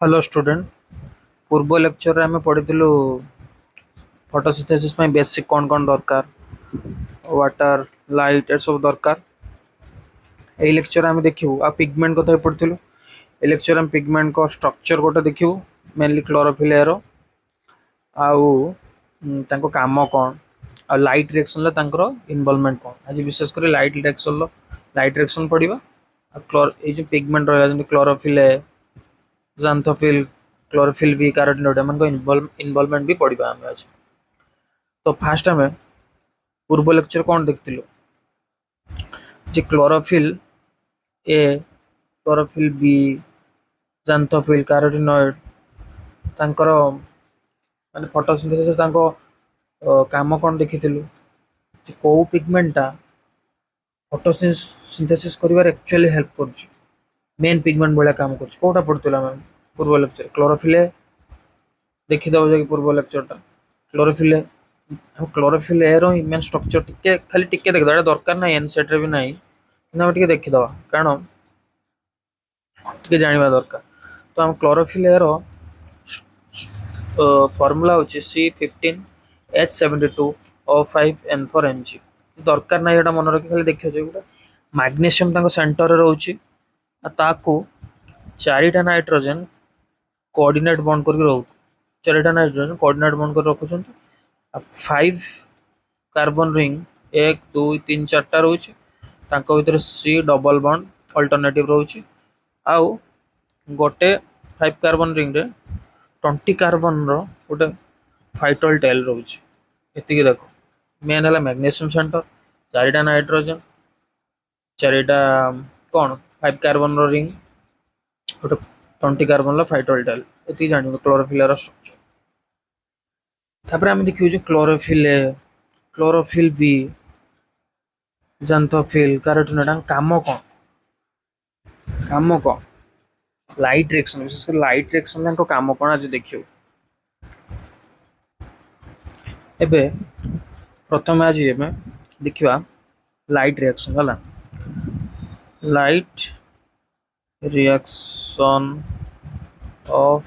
Hello student. पूर्व lecture आम पढ़ीलु photosynthesis basic कौन कौन दरकार वाटर लाइट ए सब दरकार। यही लेक्चर आम देखू आ पिगमेंट कथा पढ़ी। ए लेक्चर आम पिगमेंट को स्ट्रक्चर गोटे देखू मेनली क्लोरोफिल एयर आउ काम कौन आ लाइट रिएक्शन इनवॉल्वमेंट कौन। आज विशेषकर लाइट रिएक्शन पढ़ा जो पिगमेंट रहा क्लोरोफिल ए ज़ांथोफिल क्लोरोफिल भी कैरोटीनॉइड इनवॉल्वमेंट भी पढ़ा आम आज। तो फास्ट आम पूर्व लेक्चर कौन देखिलु जे chlorophyll A chlorophyll B xanthophyll carotenoid तांकर माने फोटोसिंथेसिस काम कौन देखिलु जे को पिगमेंटा फोटोसिंथेसिस करिवार एक्चुअली हेल्प करुछि मेन पिगमेंट भाया काम करुछि कोटा पढ़ुला मैम पूर्व लेक्चर क्लोरोफिल देखीदब जो पूर्व लेक्चरटा क्लोरोफिल ए रो मेन स्ट्रक्चर टिके खाली टिके देखिदब दरकार ना एनसेट रे भी नाही कि देखीदब कारण टिके जानिबा दरकार। तो हम क्लोरोफिल ए रो फॉर्मूला होची C15H72O5N4Mg दरकार ना एटा मन रखि खाली देखियो जे गुटा मैग्नीशियम ताको सेंटर रे रहउची आ ताको चारिटा नाइट्रोजन कोऑर्डिनेट बॉन्ड करके रहउ चारिटा नाइट्रोजन कोऑर्डिनेट बॉन्ड कर रखुछन 5 कार्बन रिंग 1 2 3 4टा रहउची ताको भीतर C डबल बॉन्ड अल्टरनेटिव रहउची आउ गोटे 5 कार्बन रिंग रे 20 कार्बन रो गोटे फाइटल टेल रहउची एतिके देखो मेन है मैग्नीशियम सेंटर चारिटा नाइट्रोजन चारिटा कौन 5 कार्बन रो रिंग गोटे 20 कार्बन रो फाइटल टेल एति जानिबो क्लोरोफिल रो स्ट्रक्चर। तापर हम देखियो जे क्लोरोफिल बी ज़ांथोफिल कैरोटीनॉइड काम कौन लाइट रिएक्शन विशेषकर लाइट रिएक्शन काम कौन आज देखियो। एबे प्रथम आज एबे देखिबा लाइट रिएक्शन हला light reaction of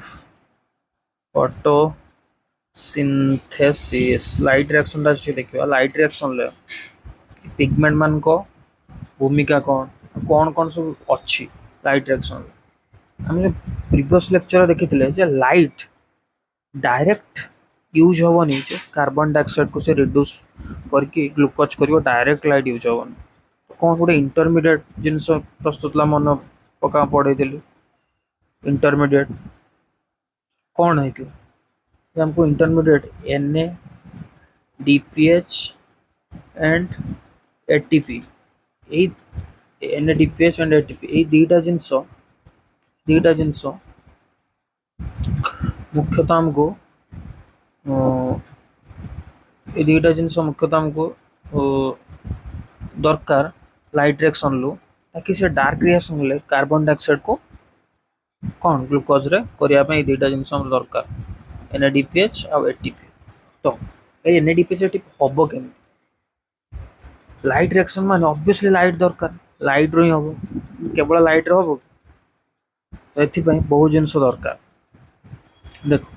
photosynthesis light reaction देखिए लाइट रिएक्शन ले पिगमेंट मान को भूमिका कौन कौन कौन सब अच्छी लाइट रिएक्शन हम जो प्रीवियस लेक्चर देखी लाइट डायरेक्ट यूज हेनी कार्बन डाइऑक्साइड को से रिड्यूस करके ग्लूकोज कर डायरेक्ट लाइट यूज हेनी कौन गोटे इंटरमीडिएट जिनस प्रस्तुत मन पका पढ़े इंटरमीडिएट कौन है हमको intermediate NADPH and ATP NADPH and ATP ये दीटा जिनस मुख्यतः हमको ये दीटा जिनस मुख्यतः हमको दरकार लाइट रिएक्शन लो ताकि से डार्क रिएक्शन ले कार्बन डाइऑक्साइड को कौन ग्लूकोज रे करिया पे दीटा जिनस हम दरकार NADPH और ATP। तो ये NADPH ATP हम के लाइट रिएक्शन माने ऑब्वियसली लाइट दरकार लाइट रो ही हम केवल लाइट रो हम तो एथि बहुत जिनस दरकार। देखो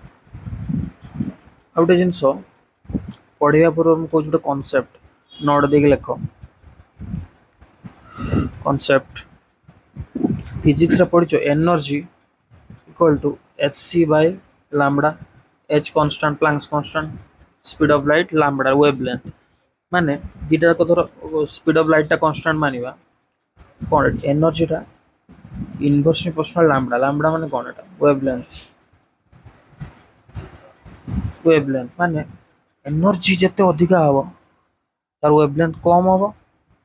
आउटे जिनस पढ़िया पूर्व हम कौन कॉन्सेप्ट नोट देख लेख कॉन्सेप्ट फिजिक्स रे पढ़ियो energy equal to hc by lambda h constant Planck's constant speed of light lambda wavelength माने दीटा को धर स्पीड ऑफ लाइट टा कांस्टेंट मानिबा कोन एनर्जी टा इनवर्सली प्रोपोर्शनल लैम्बडा लैम्बडा माने कोन एटा वेवलेंथ माने एनर्जी जते अधिका हबो तार वेवलेंथ कम हबो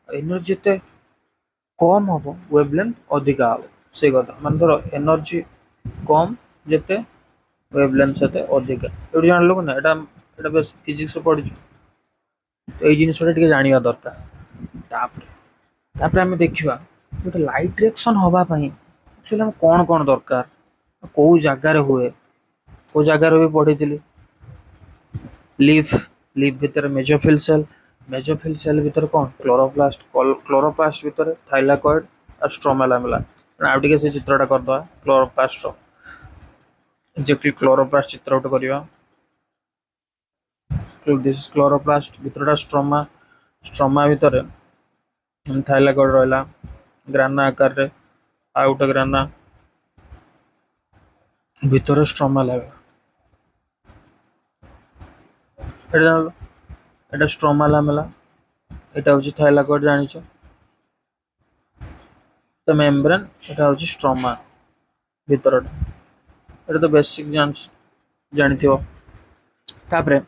एनर्जी जते कम हबो वेवलेंथ अधिका हबो से कथा माने धर एनर्जी कम जते वेवलेंथ सेते अधिका एटा जान लो ना एटा एटा बस फिजिक्स पढ़ी तो ये जिनसटा टिके जानिबा दरकार। तापर हम देखिबा गोटे लाइट रिएक्शन हवा पई एक्चुअली हम कोन कोन दरकार को जगह रे हुए को जगह रे भी पढ़ीथिली लीफ भीतर मेसोफिल सेल भीतर कौन क्लोरोप्लास्ट भीतर थाइलाकॉइड और स्ट्रोमा लामेला आ टिके से चित्रटा कर दवा क्लोरोप्लास्ट रो एक्जेक्टली क्लोरोप्लास्ट चित्र गोटे करवा। दिस इज क्लोरोप्लास्ट भितरटा स्ट्रोमा। स्ट्रोमा भितर थाइलाकॉइड रहा ग्राना आकार रे आ गोटे ग्राना भितर स्ट्रोमा लगे एटा स्ट्रोमा लामेला एटा हूँ थाइलाकॉइड जानिछ तो मेम्ब्रेन एटा हूँ स्ट्रोमा भितरटा एटा तो बेसिक जानिथिबो। तापरे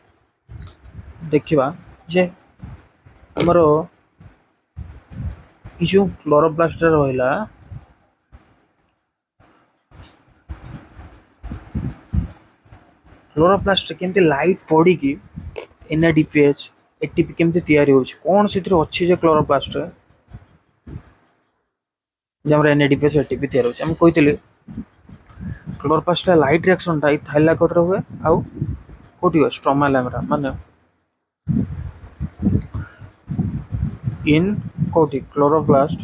देखिबा जे हमर ई जो क्लोरोप्लास्ट रहिला क्लोरोप्लास्ट केमती लाइट पड़ी कि एनएडीपीएच एटीपी केमती तैयारी होछि कोन सितिर अछि जे क्लोरोप्लास्ट रे जमरा एनएडीपीएच एटीपी तैयारी होछि हम कहितले क्लोरोप्लास्ट लाइट रिएक्शन टा थाइलाकॉइड रे हुए आउ कोठी हो स्ट्रोमा लैमेरा माने इन कोठी chloroplast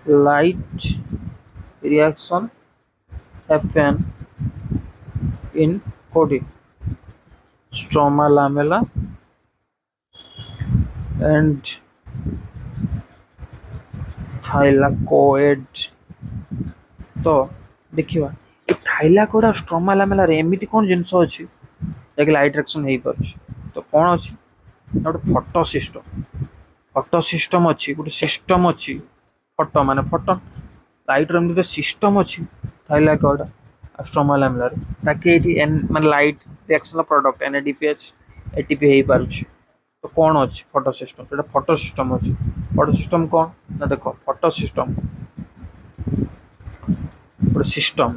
light reaction happen in कोठी stroma lamella and thylakoid। तो देखिवा ए थाइलाकॉइड और स्ट्रोमा लामेला रे एमिति कोन जिंस अछि एक लाइट रिएक्शन हेई परछ तो कोन अछि गोटे फोटो सिस्टम अछि गोटे सिस्टम अछि फोटो माने फोटो लाइट रे एमिति सिस्टम अछि थाइलाकॉइड और स्ट्रोमा लामेला रे ताकि एठी एन माने light reaction product NADPH ATP हेई परछ तो कोन अछि फोटो सिस्टम सेटा फोटो सिस्टम अछि। फोटो सिस्टम कोन ना देखो फोटो सिस्टम गोटे सिस्टम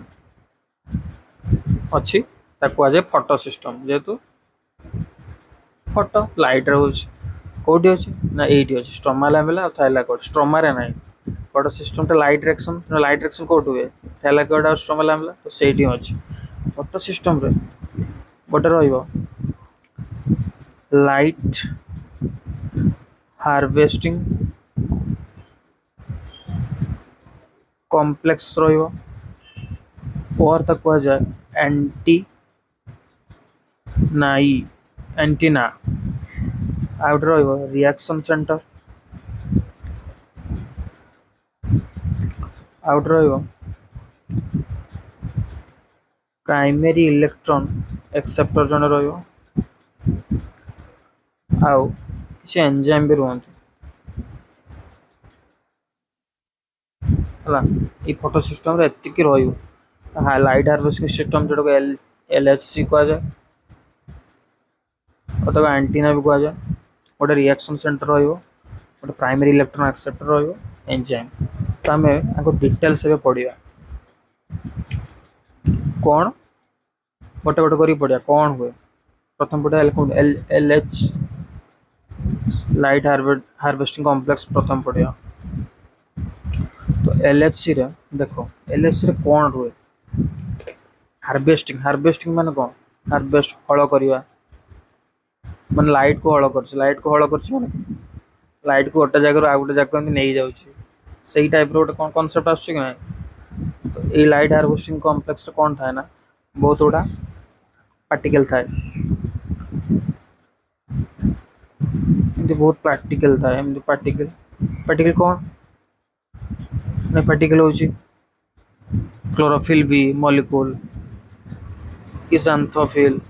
अच्छी ताको आज फोटो सिस्टम जेहेतु फोटो लाइट रोज कोडी अछि ना एडी अछि स्ट्रोमा लामेला और थाइलाकॉइड स्ट्रोमा रे नाही फोटो सिस्टम टा लाइट रिएक्शन कोड हुए थाइलाकॉइड और स्ट्रोमा लामेला तो सेठी अछि फोटो सिस्टम रे गोटे रहइबो लाइट हार्वेस्टिंग कॉम्प्लेक्स रहइबो और तक कहा जाए एंटी नाई एंटीना आउट रहिबो रिएक्शन सेंटर आउट रहिबो प्राइमरी इलेक्ट्रॉन एक्सेप्टर जने रहिबो आउ किसी एंजाइम भी रहंतु हला ई फोटो सिस्टम रे एतिकी रहिबो हां लाइट हार्वेस्टिंग सिस्टम जोडो एलएचसी कहा जाए अथवा एंटीना भी कहा जाए गोटे रिएक्शन सेंटर रहिबो गोटे प्राइमरी इलेक्ट्रॉन एक्सेप्टर रहिबो एंजाइम तो आम आपको डिटेल्स एवं पढ़ा कौन गोटे गोटे करी पढ़ा कौन हुए प्रथम पढ़ा L H light harvesting complex प्रथम पढ़ा तो एलएचसी रे देखो एलएचसी रे कौन हुए हार्वेस्टिंग हार्वेस्टिंग माने कौन हार्वेस्ट हल करवा माने लाइट को हल कर माने लाइट को गोटे जगह आउ गोटे जगह नहीं जाऊँगी से टाइप रोटे कौन कनसेप्ट आस तो ये लाइट हार्वेस्टिंग कॉम्प्लेक्स कौन थाए ना बहुत गुड़ा पार्टिकल थाए बहुत पार्टिकल थाए पार्टिकल पार्टिकल कौन नहीं पार्टिकल हो क्लोरोफिल भी मॉलिक्यूल इसांथोफिल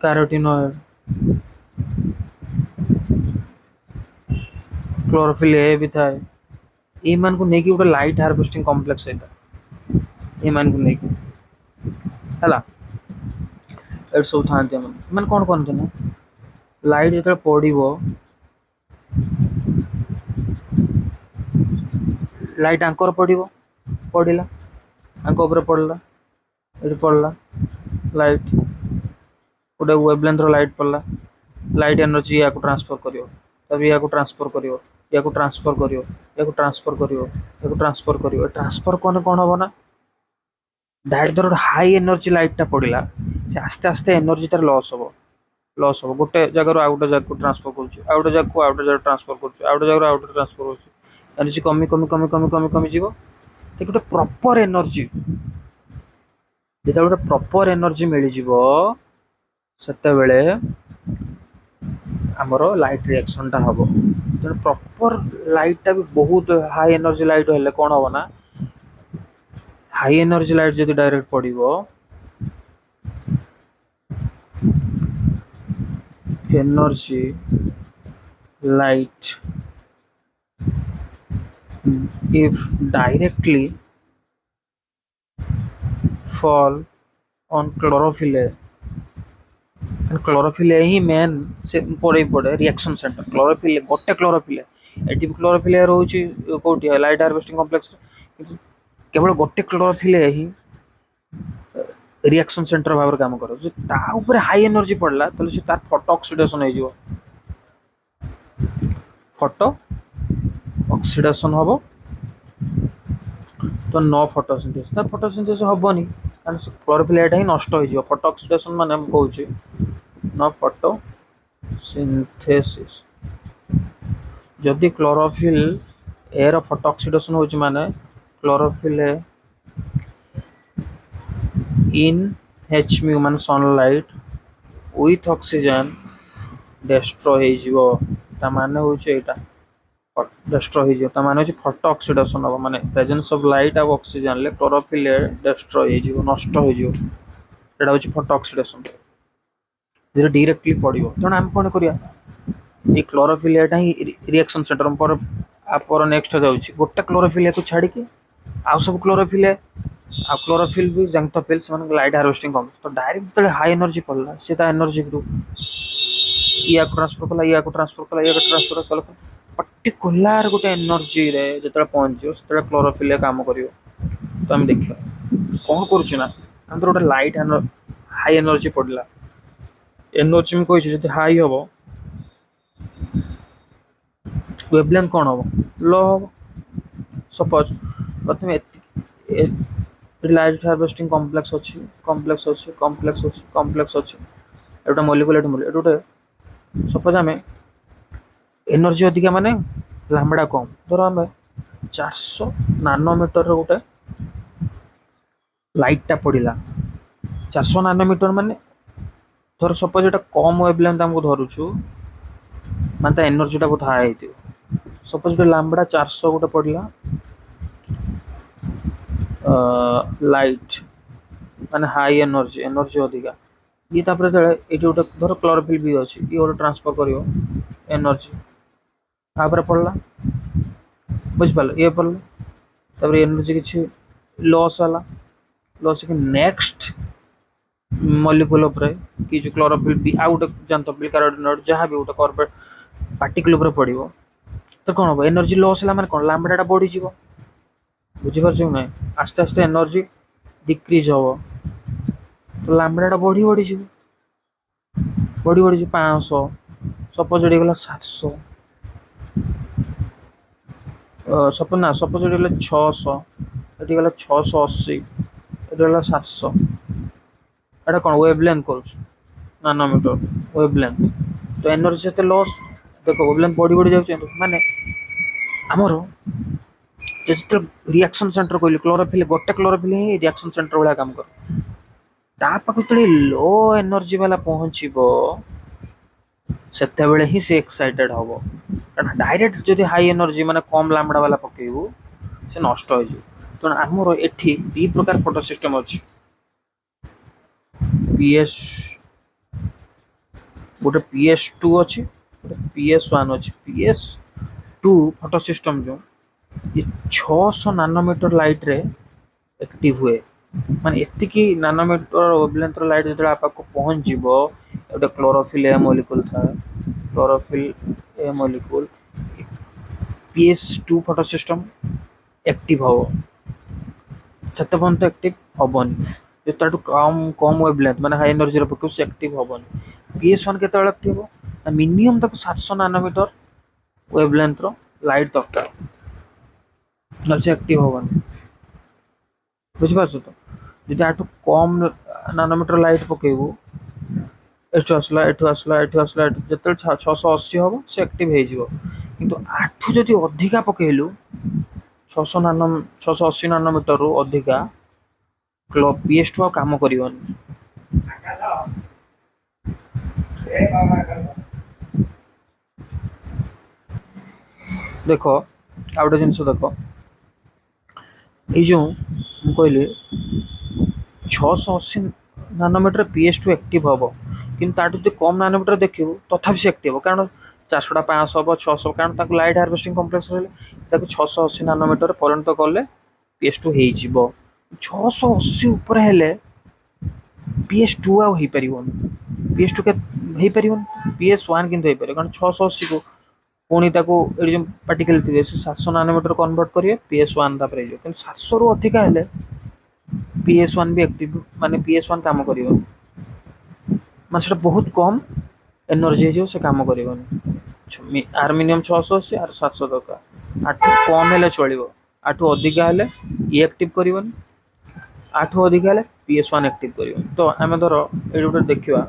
कैरोटीनॉइड क्लोरोफिल ए भी थाए ये मान को लेकिन गोटे लाइट हार्वेस्टिंग कॉम्प्लेक्स है ये मान को लेकिन है एट सब था मैंने कौन कहते ना लाइट जो पड़ो लाइट आंकर पड़ो पड़ा आंक पड़ला ये पड़ला लाइट गोटे वेवलेंथ लाइट पड़ला लाइट एनर्जी या ट्रांसफर कर तभी या ट्रांसफर कर या ट्रांसफर कर या ट्रांसफर कर या ट्रांसफर कर ट्रांसफर कौन कौन हम ना डायरेक्ट धर हाई एनर्जी लाइटा पड़ा से आस्ते आस्ते एनर्जी तार लॉस हम गोटे जगह आउ गोटे जगह ट्रांसफर कर आउ गोटे जगह को आउ गोटे जगह ट्रांसफर कर आउ गोटे जगह आउ गोटे ट्रांसफर कर एनर्जी कमी कमी कमी कमी कमी कमी जीव तो गोटे प्रॉपर एनर्जी जो गोटे प्रॉपर एनर्जी मिल जिवो सेते बेले आमर लाइट रिएक्शन टा हम तेणु प्रॉपर लाइट टा भी बहुत हाई एनर्जी लाइट हेल्ले कौन हम ना हाई एनर्जी लाइट जब डायरेक्ट पड़ो energy light if directly fall on chlorophyll and chlorophyll he main से पड़े रिएक्शन सेंटर क्लोरोफिल गोटे क्लोरोफिल एटी क्लोरोफिल रोचे कौटी लाइट हार्वेस्टिंग कॉम्प्लेक्स केवल गोटे क्लोरोफिल ही रिएक्शन सेंटर भाव काम कर ऊपर हाई एनर्जी पड़ला तो तार फोटो ऑक्सीडेशन हो फोटो ऑक्सीडेशन हम तो नो फोटोसिंथेसिस तो फोटोसिंथेसिस हेनी कारण क्लोरोफिल ही नष्ट हो फोटो ऑक्सीडेशन माने कहूँ नो फोटोसिंथेसिस जदि क्लोरोफिल एयर फोटो ऑक्सीडेशन हो माने क्लोरोफिल इन एच म्यू मान सनलाइट विथ ऑक्सीजन डिस्ट्रॉय हो माने हूँ यहाँ डिस्ट्रॉय हो माने फोटो ऑक्सीडेशन हम माने प्रेजेंस ऑफ लाइट और ऑक्सीजन ले क्लोरोफिल डिस्ट्रॉय हो नष्ट हो फोटो ऑक्सीडेशन जो डायरेक्टली पड़ो तेणु आम कौन करिया ये क्लोरोफिल ही रिएक्शन सेंटर पर नेक्स्ट जाऊँगी गोटे क्लोरोफिल को छाड़ी आउ सब क्लोरोफिल आ क्लोरोफिल भी जंगथोफिल से लाइट हार्वेस्टिंग कम तो डायरेक्ट जो हाई एनर्जी पड़ला से एनर्जी रू या ट्रांसफर कला या ट्रांसफर कला या ट्रांसफर कला पर्टिकुलर गोटे एनर्जी रे जो पहुँचो से क्लोरोफिल काम कर तो आम देखिए कौन करुना गोटे लाइट हाई एनर्जी पड़ला एनर्जी में कही जो हाई हम वेवलेंथ कौन हम लो हम सपोज प्रथम लाइट हार्वेस्टिंग कॉम्प्लेक्स अच्छी कॉम्प्लेक्स अच्छी कॉम्प्लेक्स अच्छी कॉम्प्लेक्स अच्छी एटा मॉलिक्यूल गोटे सपोज आम एनर्जी अधिका माने लाम्बडा कम धर आम 400 नानोमीटर गोटे लाइटा पड़ा 400 नानोमीटर माने धर सपोज एटा कम वेवलेंथ आमको धरुचु माने एनर्जी टा बहुत हाई होती सपोज गोटे लाम्बडा 400 गोटे पड़ा लाइट माने हाई एनर्जी एनर्जी अधिका ये ये गोटे धर क्लोरोफिल भी अच्छी ये गोटे ट्रांसफर कर एनर्जी आप पड़ला बुझिपाल ये पड़ला एनर्जी किसी लॉस है लॉस कि नेक्स्ट मॉलिक्यूल कि जो क्लोरोफिल भी आउ गोटे जंतोफिल कैरोटिनॉइड जहाँ भी गोटे कार्बोनेट पार्टिकल पड़ो तो कौन हम एनर्जी लॉस है माने कौन लाम्बडाटा बढ़ी जाव बुझीपार ना आस्ते आस्ते एनर्जी डिक्रीज हम तो लाम्बडाटा बढ़ी बढ़ी जी बढ़ी बढ़ी जी 500 सपोज ये गला 700 सपोज ना सपोज ये गला 600 ये गला 680 ये गला 700 एटा कौन वेवलेंथ कर नानोमीटर वेवलेंथ तो एनर्जी से लॉस देख वेवलेंथ बढ़ी बढ़ी जाए माने आमर जो रिएक्शन सेंटर कहली क्लोरोफिल गोटे क्लोरोफिल ही रिएक्शन सेंटर भाया काम कर तापाक जो लो एनर्जी वाला पहुँचो से ही से एक्साइटेड हम कारण डायरेक्ट जदि हाई एनर्जी माने कम लाम्बडा वाला पकेबू से नष्ट हो तेणु आमर एठी दी प्रकार फोटो सिस्टम अच्छी पीएस गोटे PS2 अच्छी गोटे PS1 अच्छी PS2 फोटो सिस्टम जो ये 600 नानोमीटर लाइट रे एक्टिव हुए माने एतिकी नानोमीटर वेवलेंथ लाइट जो आपको पहुँच गोटे क्लोरोफिल ए मॉलिक्यूल था chlorophyll A molecule PS2 photosystem active हम से पर्यंत एक्टिव हेनी जो कम कम वेवलेंथ माने हाई एनर्जी पक से एक्टिव हेनी PS1 के एक्टिव हो मिनिमम तक 700 नानोमीटर वेवलेंथ लाइट दरकार से एक्टिव हेनी बुझिपार तो जी आठ कम नानोमीटर लाइट पकेबू एठू आसला एठू आसला एठू आसला जो 680 हम से एक्टिव हो किंतु आठू जदि अधिका पकेलु 680 नानोमीटर रु अधिका PS2 काम करिवनी। देख आ गोटे जिनस देख ये कहली 680 नानोमीटर PS2 एक्टिव हम कि कम नानोमीटर देखिए तथापि से एक्टिव कारण 400 500 हम 600 कारण लाइट हार्वेस्टिंग कम्प्लेक्स रहा 680 नानोमीटर पर्यंत गले PS2 हो 680 उपर हेले PS2 आउ हो पार PS2 के हो पार PS1 किंतु हो पार कारण 680 को पुणी जो पार्टिकल थे 700 नानोमीटर कन्वर्ट करेंगे PS1 कि 700 रु अधिका हेले PS1 भी एक्टिव माने PS1 काम करिवो माने बहुत कम एनर्जी जो से काम करिवोनी आर मिनिमम 680 आर 700 दरकार आठू कम हेले चलिवो आठू अधिका हेले ये एक्टिव करिवोनी आठू अधिका हेले PS1 एक्टिव करिवोनी। तो आमे धर ए गोटे देखिबा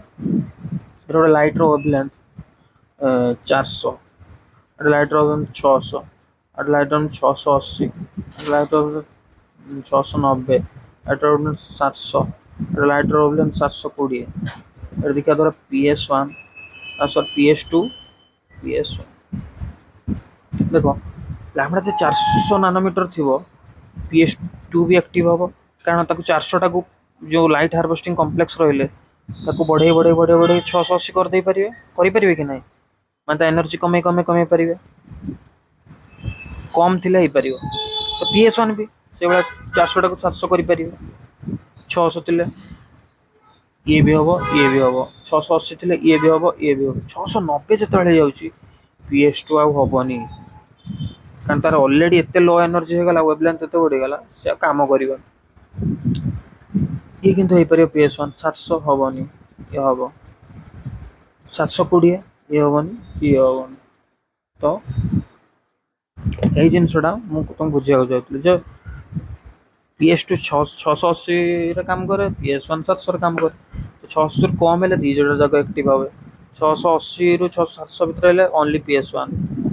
गोटे लाइट रो वेवलेंथ 400 लाइट रो 600 लाइट रो 680 लाइट रो 690 700 लाइट प्रॉब्लम 720 देखा द्वारा PS1 सर PS2 PS1 देखो लैम्बडा से 400 नानोमीटर थी PS2 भी एक्टिव हम कारण 400 टा जो लाइट हार्वेस्टिंग कम्प्लेक्स रही बढ़े बढ़े बढ़े बढ़े 680 करदे पारे कि ना मतलब एनर्जी कमे कमे कमे पारे कम थी पार तो PS1 भी से भाया 400 टा 700 कर 600 थे ये भी हम 680 थे ये भी हम 690 जो जाऊँगी PS2 आबनी कारण तार ऑलरेडी एत लो एनर्जी होगा वेवलेंथ एत बढ़ीगला से काम कर ये कि PS1 700 हेनी ये हम 720 ये हेनी ये हेनी तो यही जिनसा मुझे तुम बुझा चाहती जो PS2 680 काम करे PS1 700 काम करे तो 600 कम है दी जोड़ा जगह एक्टिव हे 680 रु 700 भितर ओनली PS1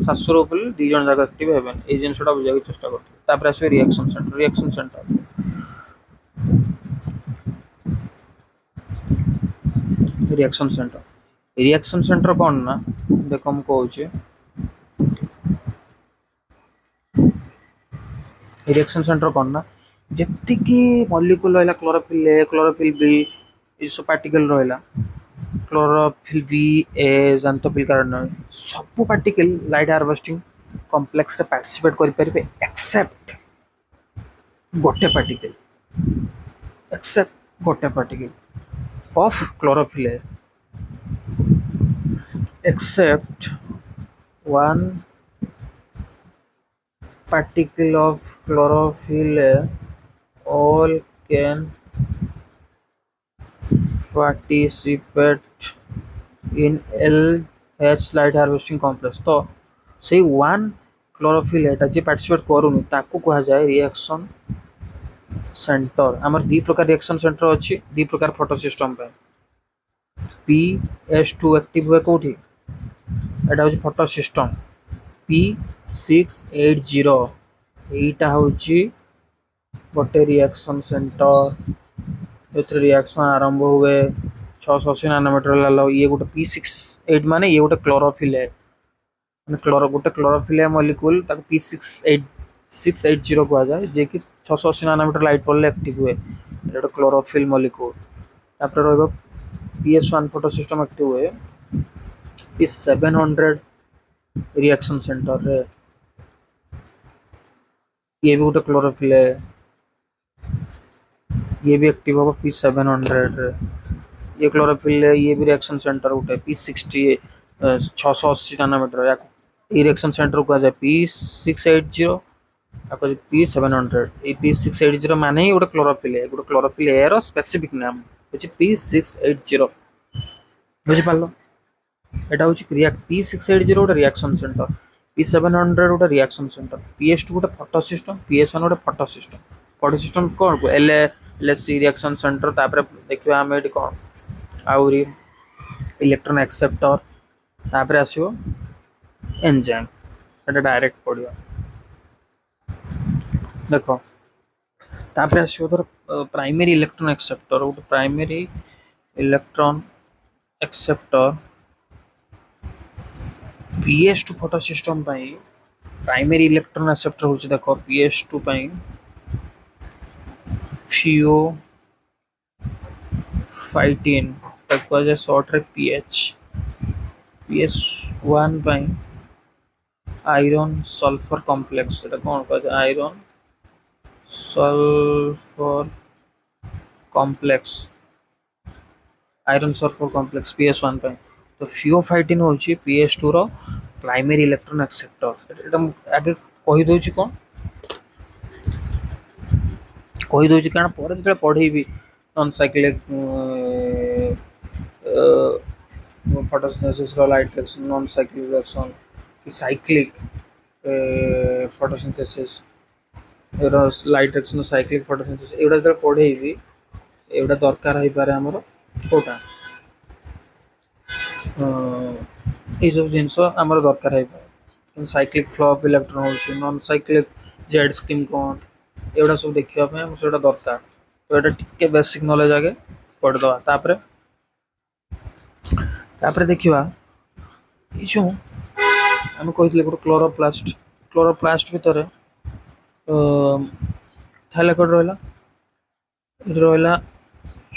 700 ऊपर दी जन जगह एक्टिव हेबन ए जिनसटा बुझा चेष्टा करते आसवे रिएक्शन सेंटर कौन ना देख हम कहूँ रिएक्शन सेंटर कौन ना जेतिकी मॉलिक्यूल रहा क्लोरोफिल बी ये सब पार्टिकल रहा क्लोरोफिल बी ए जांथोफिल कार्बोनाइड सब पार्टिकल लाइट हार्वेस्टिंग कॉम्प्लेक्स रे पार्टिसिपेट करि परिबे एक्सेप्ट गोटे particle of chlorophyll A except one particle of chlorophyll all can participate in LH light harvesting complex तो से वन क्लोरोफिल एटा जे पार्टिसिपेट करूनी ताकू कहा जाए रिएक्शन सेंटर आमर दी प्रकार रिएक्शन सेंटर अच्छी दी प्रकार फोटो सिस्टम पे PS2 एक्टिव हुए कोठी एटा होची फोटो सिस्टम P680 एटा होची गोटे रिएक्शन सेंटर जो रिएक्शन आरंभ हुए 680 नानोमीटर लालो ये गोटे P68 माने ये गोटे क्लोरोफिल है गोटे क्लोरोफिल है मॉलिक्यूल ताको P680 कहा जाए जे कि 680 नानोमीटर लाइट पड़ले एक्टिव हुए गोटे क्लोरोफिल मॉलिक्यूल तापर रहबो PS1 फोटो सिस्टम एक्टिव हुए P700 रिएक्शन सेंटर रे ये भी गोटे क्लोरोफिल है ये भी एक्टिव होगा P700 रे ये क्लोरोफिल है ये भी रिएक्शन सेंटर गोटे P60 680 नानोमीटर ये रिएक्शन सेंटर को जाए P680 P700 ये P680 माने ही गोटे क्लोरोफिल ए रो स्पेसिफिक नाम होची P680 बुझि पालो एटा होची P680 गोटे रिएक्शन सेंटर P700 गोटे रिएक्शन सेंटर PS2 गोटे फोटो सिस्टम PS1 गोटे फोटो सिस्टम कौन को LSC रिएक्शन सेंटर तापर देखिबा हम एटी कौन आउरी इलेक्ट्रॉन एक्सेप्टर तापर आसीबो एंजाइम एटा डायरेक्ट पड़ियो देखो तापर आसो धर प्राइमरी इलेक्ट्रॉन एक्सेप्टर गोटे primary electron acceptor PS2 photo system primary electron acceptor होची देखो PS2 फियो फाइटिन ताको जे शॉर्ट रे PS1 आयरन सल्फर कॉम्प्लेक्स एटा कोन कह iron sulphur complex iron sulphur complex PS1 तो फियोफाइटिन होची PS2 रो प्राइमरी इलेक्ट्रॉन एक्सेप्टर एटा आगे कहि दोची कोन कहि दोची कारण पर जे पढेबी नॉन साइक्लिक फोटोसिंथेसिस रो light reaction non cyclic reaction कि साइक्लिक फोटोसिंथेसिस रो लाइट रिएक्शन साइक्लिक फोटोसिंथेसिस एडा जे पढेबी एडा दरकार होई पारे हमरो कोटा ये सब जिनस आमर दरकार है साइक्लिक फ्लो ऑफ इलेक्ट्रॉन हो नॉन साइक्लिक जेड स्कीम कौन एगुड़ा सब देखा से दरकार तो ये टिके बेसिक नॉलेज आगे पढ़ीदे तापर देखा ये जो आम कही गोटे क्लोरोप्लास्ट भितर थाइलाकोइड रहा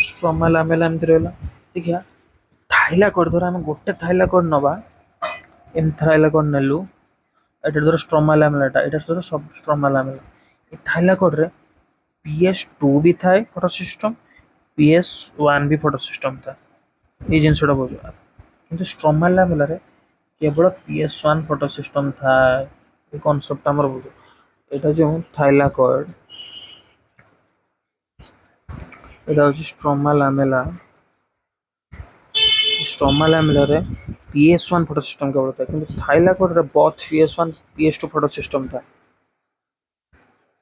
स्ट्रोमा लामेला एमती रहा देखिए थाइलाकोइड धर आम गोटे थाइलाकोइड नवा एम थाइलाकोइड नेलु एटा धर स्ट्रोमा लामेलाटा एटा धर सब स्ट्रोमा लामेला ए थाइलाकोइड रे PS2 भी थाए फोटो सिस्टम PS1 भी फोटो सिस्टम था ये जिनसटा बुझ किंतु स्ट्रोमा लामेला रे केवल PS1 फोटो सिस्टम था ये कांसेप्ट हमर बुझ एटा जो थाइलाकोइड एटा हो स्ट्रोमा लामेला रे PS1 फोटो सिस्टम केवल था किंतु थाइलाकोइड रे both PS1 PS2 photo system था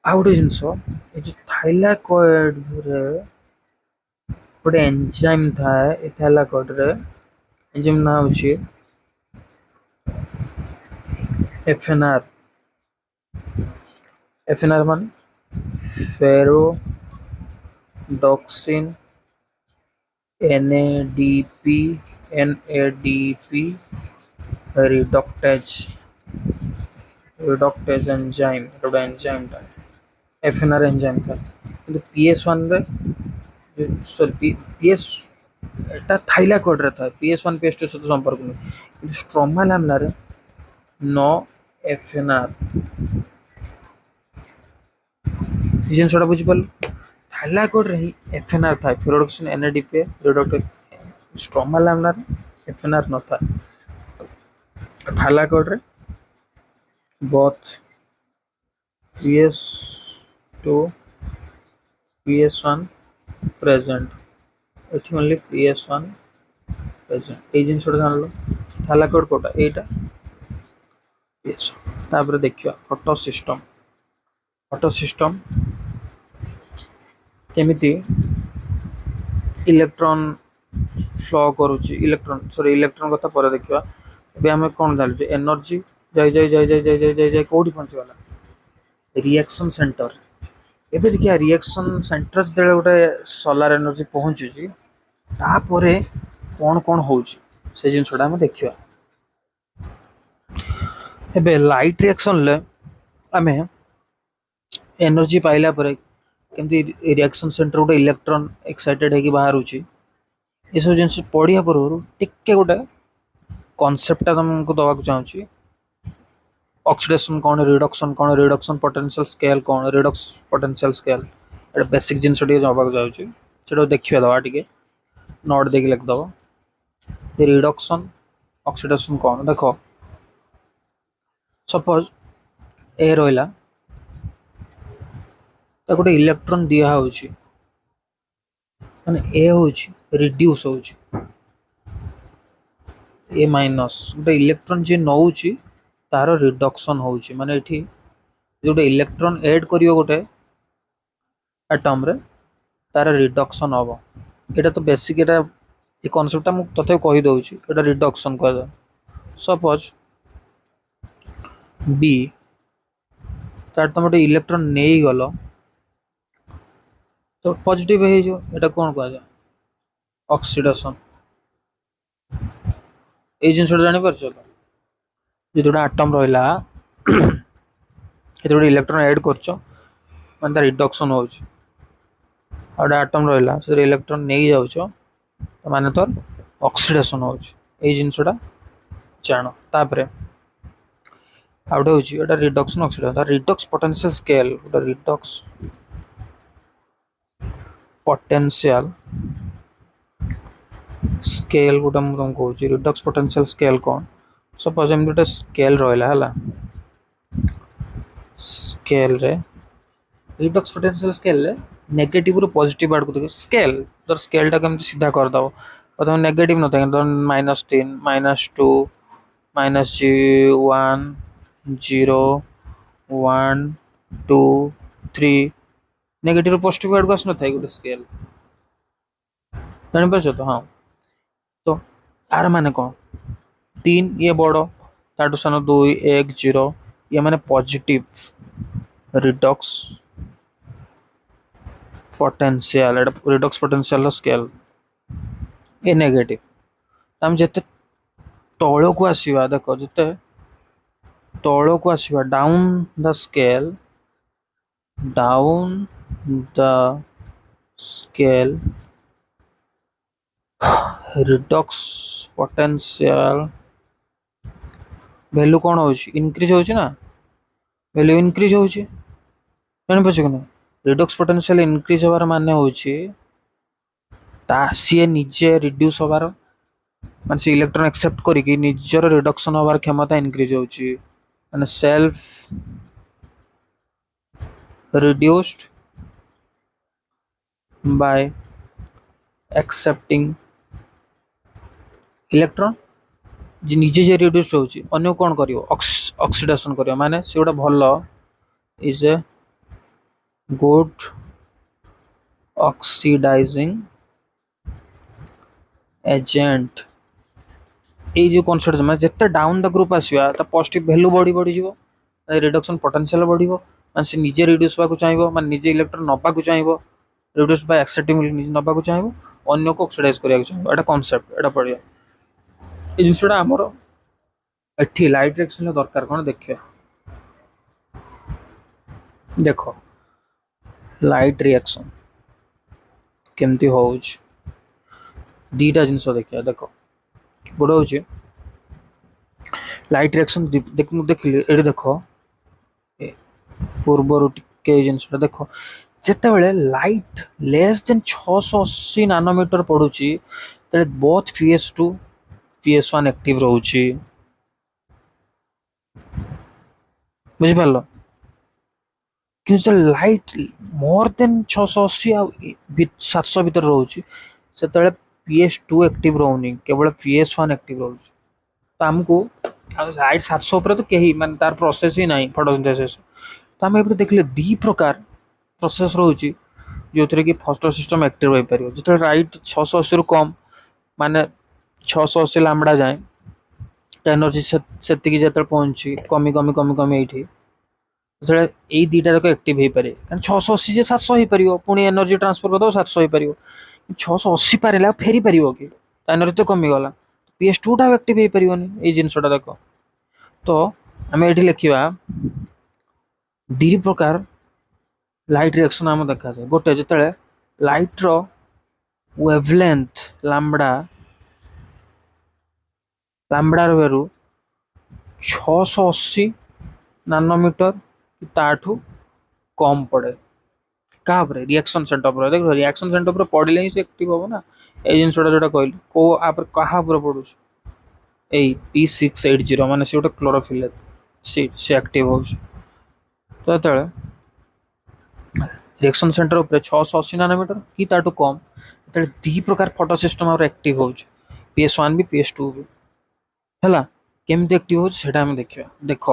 आउ गोटे जिनस ये थाइलाकोइड रे गोटे एंजाइम था ए थाइलाकोइड रे एंजाइम ना होची FNR मान फेरोडॉक्सिन NADP रिडक्टेज एंजाइम गोटे एंजाइम था FNR एंजाइम था किंतु PS1 रे सॉरी PS एटा थाइलाकोइड रे था PS1 PS2 सहित संपर्क नहीं किंतु स्ट्रोमा लामेला रे नो FNR जिनसटा बुझी पाल थाइलाकोइड रे FNR था फेरोडॉक्सिन NADP रिडक्टेज स्ट्रोमा लामेला रे FNR न था थाइलाकोइड रे both PS2 PS1 present एठी ओनली PS1 present ए जिनसटा जानलो थाइलाकोइड कोटा एटा PS तापर देखियो फोटो सिस्टम केमिति इलेक्ट्रॉन फ्लो करूची इलेक्ट्रॉन कथा पर देखियो एबे हमें कोन जालु एनर्जी जाय कोडी पहुंची वाला रिएक्शन सेंटर एबे देखिया रिएक्शन सेंटर जे गोटे सोलर एनर्जी पहुंची तापरे कोन होची से जिनसटा हम देखियो एबे लाइट रिएक्शन ले हमें एनर्जी पाइला पर केमती रिएक्शन सेंटर गोटे इलेक्ट्रॉन एक्साइटेड है कि बाहर होची ये सब जिनस पढ़िया पर टिके गोटे कांसेप्ट तुमको दवाक चाहूची ऑक्सीडेशन कौन रिडक्शन पोटेंशियल स्केल कौन रिडक्स पोटेंशियल स्केल एटा बेसिक जिनस टिके जबाक जाउची सेटा देखिया दवा टिके नोट देख लिख दवा रिडक्शन ऑक्सीडेशन कौन देखो सपोज ए रोइला ता गोटे इलेक्ट्रॉन दिया होची माने ए होची रिड्यूस होची ए माइनस गोटे इलेक्ट्रॉन जे नौची तार रिडक्शन होची माने एठी गोटे इलेक्ट्रॉन ऐड करियो गोटे एटम रे तार रिडक्शन होबो एटा तो बेसिक एटा ये कांसेप्ट हम तथे कहि दउची एटा रिडक्शन कहदा सपोज बी तार तुम गोटे इलेक्ट्रॉन नहीं गल तो पॉजिटिव हो एटा कौन कह जाए ऑक्सीडेशन ये जिनसा जानी पारछ तो जो गोटे आटम रहा ये गोटे इलेक्ट्रॉन ऐड कर माने रिडक्शन हो गोटे आटम रहा से इलेक्ट्रॉन नहीं जाऊँ माने तो ऑक्सीडेशन हो जिनसटा जान तापर आ गोटे हूँ गोटे reduction oxidation Redux potential scale गोटे रिडक्स पोटेंशियल स्केल गोटे मुझे तुमको कहूँ रिडक्स पोटेंशियल स्केल कौन सपोज एम गोटे स्केल रहा है स्केल रे रिडक्स पोटेंशियल स्केल रे नेगेटिव रु पॉजिटिव आड़ को देखो स्केल तो स्केल टा केमती सीधा कर दबो प्रथम नेगेटिव न था -3 -2 -1 0 1 2 3 नेगेटिव पॉजिटिव आड़ को आस न था गोटे स्केल जानी पारछ तो हाँ तो यार माने कौन 3 ये बड़ ताठू सान 2 1 0 ये माने positive redox potential redox potential scale ए नेगेटिव आम जिते तल को आसवा देख जिते तल को आसवा down the scale down the scale redox potential value कौन हो इनक्रीज हो ना वैल्यू इनक्रीज हो जानी पार्छ कि रिडक्स पोटेंशियल इनक्रीज होवार माने हूँ सी निजे रिड्यूस होवार मान से इलेक्ट्रॉन एक्सेप्ट करिकी निजर रिडक्शन होवार क्षमता इनक्रीज होची माने self reduced by accepting electron जी निजे जे रिड्यूस होची अन्य कौन करियो ऑक्सीडेशन करियो माने से गोटे भल is a good oxidising agent ये जो कॉन्सेप्ट मैं जिते डाउन द ग्रुप आसवा पॉजिटिव वैल्यू बढ़ी बढ़ी जीवो रिडक्शन पोटेंशियल बढ़िबो माने से निजे रिड्यूस होगा चाहिए माने निजे इलेक्ट्रॉन नबा चाहिए रिड्यूस बाय एक्सेप्टिंग निजे नबा चाहिए अन्य को ऑक्सीडाइज करिया चाहिए एटा कॉन्सेप्ट एटा पढ़िया ये जिनसटा आमर एठी लाइट रिएक्शन दरकार कौन देखिए देख लाइट रिएक्शन केमती हो दीटा जिनस देखिए देख गोटे हूँ लाइट रिएक्शन देखिए ये देख पूर्वर टे जिनसा देख जिते बड़े लाइट लेस देन 680 नानोमीटर पड़ुची बोथ PS2 PS1 एक्टिव रोची बुझिपार कि लाइट मोर देन 680 700 भर रोचे से PS2 एक्टिव रोनी केवल PS1 एक्टिव रोचे तो आमको लाइट 700 तो कहीं माने तार प्रोसेस ही नहीं फोटोसिंथेसिस तो आम ये देखले दी प्रकार प्रोसेस रोची जो थे कि फोटो सिस्टम एक्टिव हो पार जो लाइट 680 रु कम माने 680 लामड़ा जाए एनर्जी से जो पहुंची कमी कमी कमी कमी ये यही दीटा जाक एक्टिव हो पारे 680 जे 700 हो पार पुणी एनर्जी ट्रांसफर करदे 700 हो पार 680 पारे फेरी पार कि एनर्जी तो कमीगला PS2 टा एक्टिव हो पारनी ये जिनसटा देख तो आम ये लिखा दी प्रकार लाइट रिएक्शन आम देखा जाए गोटे जो लाइट रो वेवलेंथ लाम्बड़ा लाम्बड़ा रू 680 नानोमीटर ताठू कम पड़े क्या रिएक्शन सेटअप देख रिएक्शन सेटअप पड़े ही से एक्टिव हम ना ये जिनसा जो कहली कौ आप क्या पड़ू यही P680 माने से गोटे क्लोरोफिल से एक्टिव हो तो रिएक्शन सेंटर उपर 680 नानोमीटर कि ताठू कम दी प्रकार फोटो सिस्टम एक्टिव हो PS1 भी PS2 भी है केमती एक्टिव हो देखा देख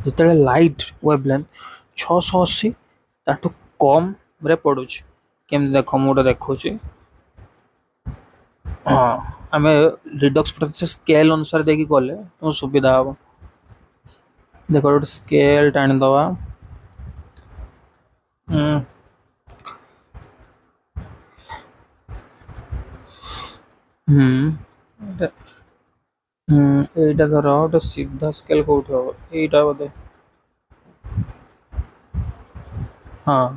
जो लाइट वेवलेंथ 680 ताठू कम रे पड़ू केमती देख मुझे देखा हाँ आम रिडक्स पोटेंशियल स्केल अनुसार देखिए गले तुम सुविधा हम देखो गोटे स्केल टाणी दवा एटा एटा धर गोटे सीधा स्केल कोठी हम एटा बोधे हाँ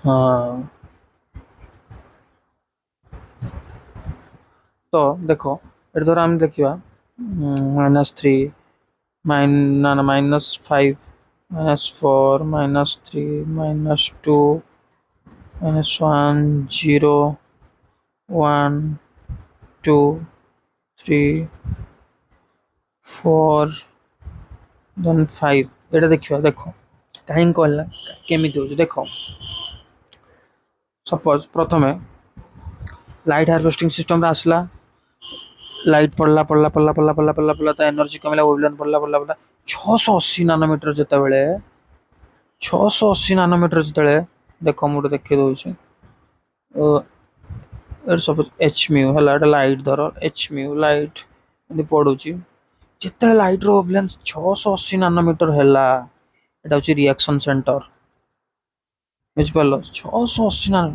हाँ तो देखो ये धर आम देखा -3 -5 -4 -3 -2 -1 0 1 2 3 4 देन 5 एटा देखिए देखो कहीं कहला केमी हो देख सपोज प्रथमे लाइट हार्वेस्टिंग सिस्टम आसला लाइट पड़ला तो एनर्जी कमिला वेवलेंथ पड़ला 680 नानोमीटर जिते 680 नानोमीटर जिते देख मुझे देखी दूसरी सपोज एच म्यू है लाइट धर एच म्यू लाइट पड़ुची जिते लाइट वेवलेंथ 680 नानोमीटर है एटा हूँ रिएक्शन सेंटर बुझिपार 680 नानो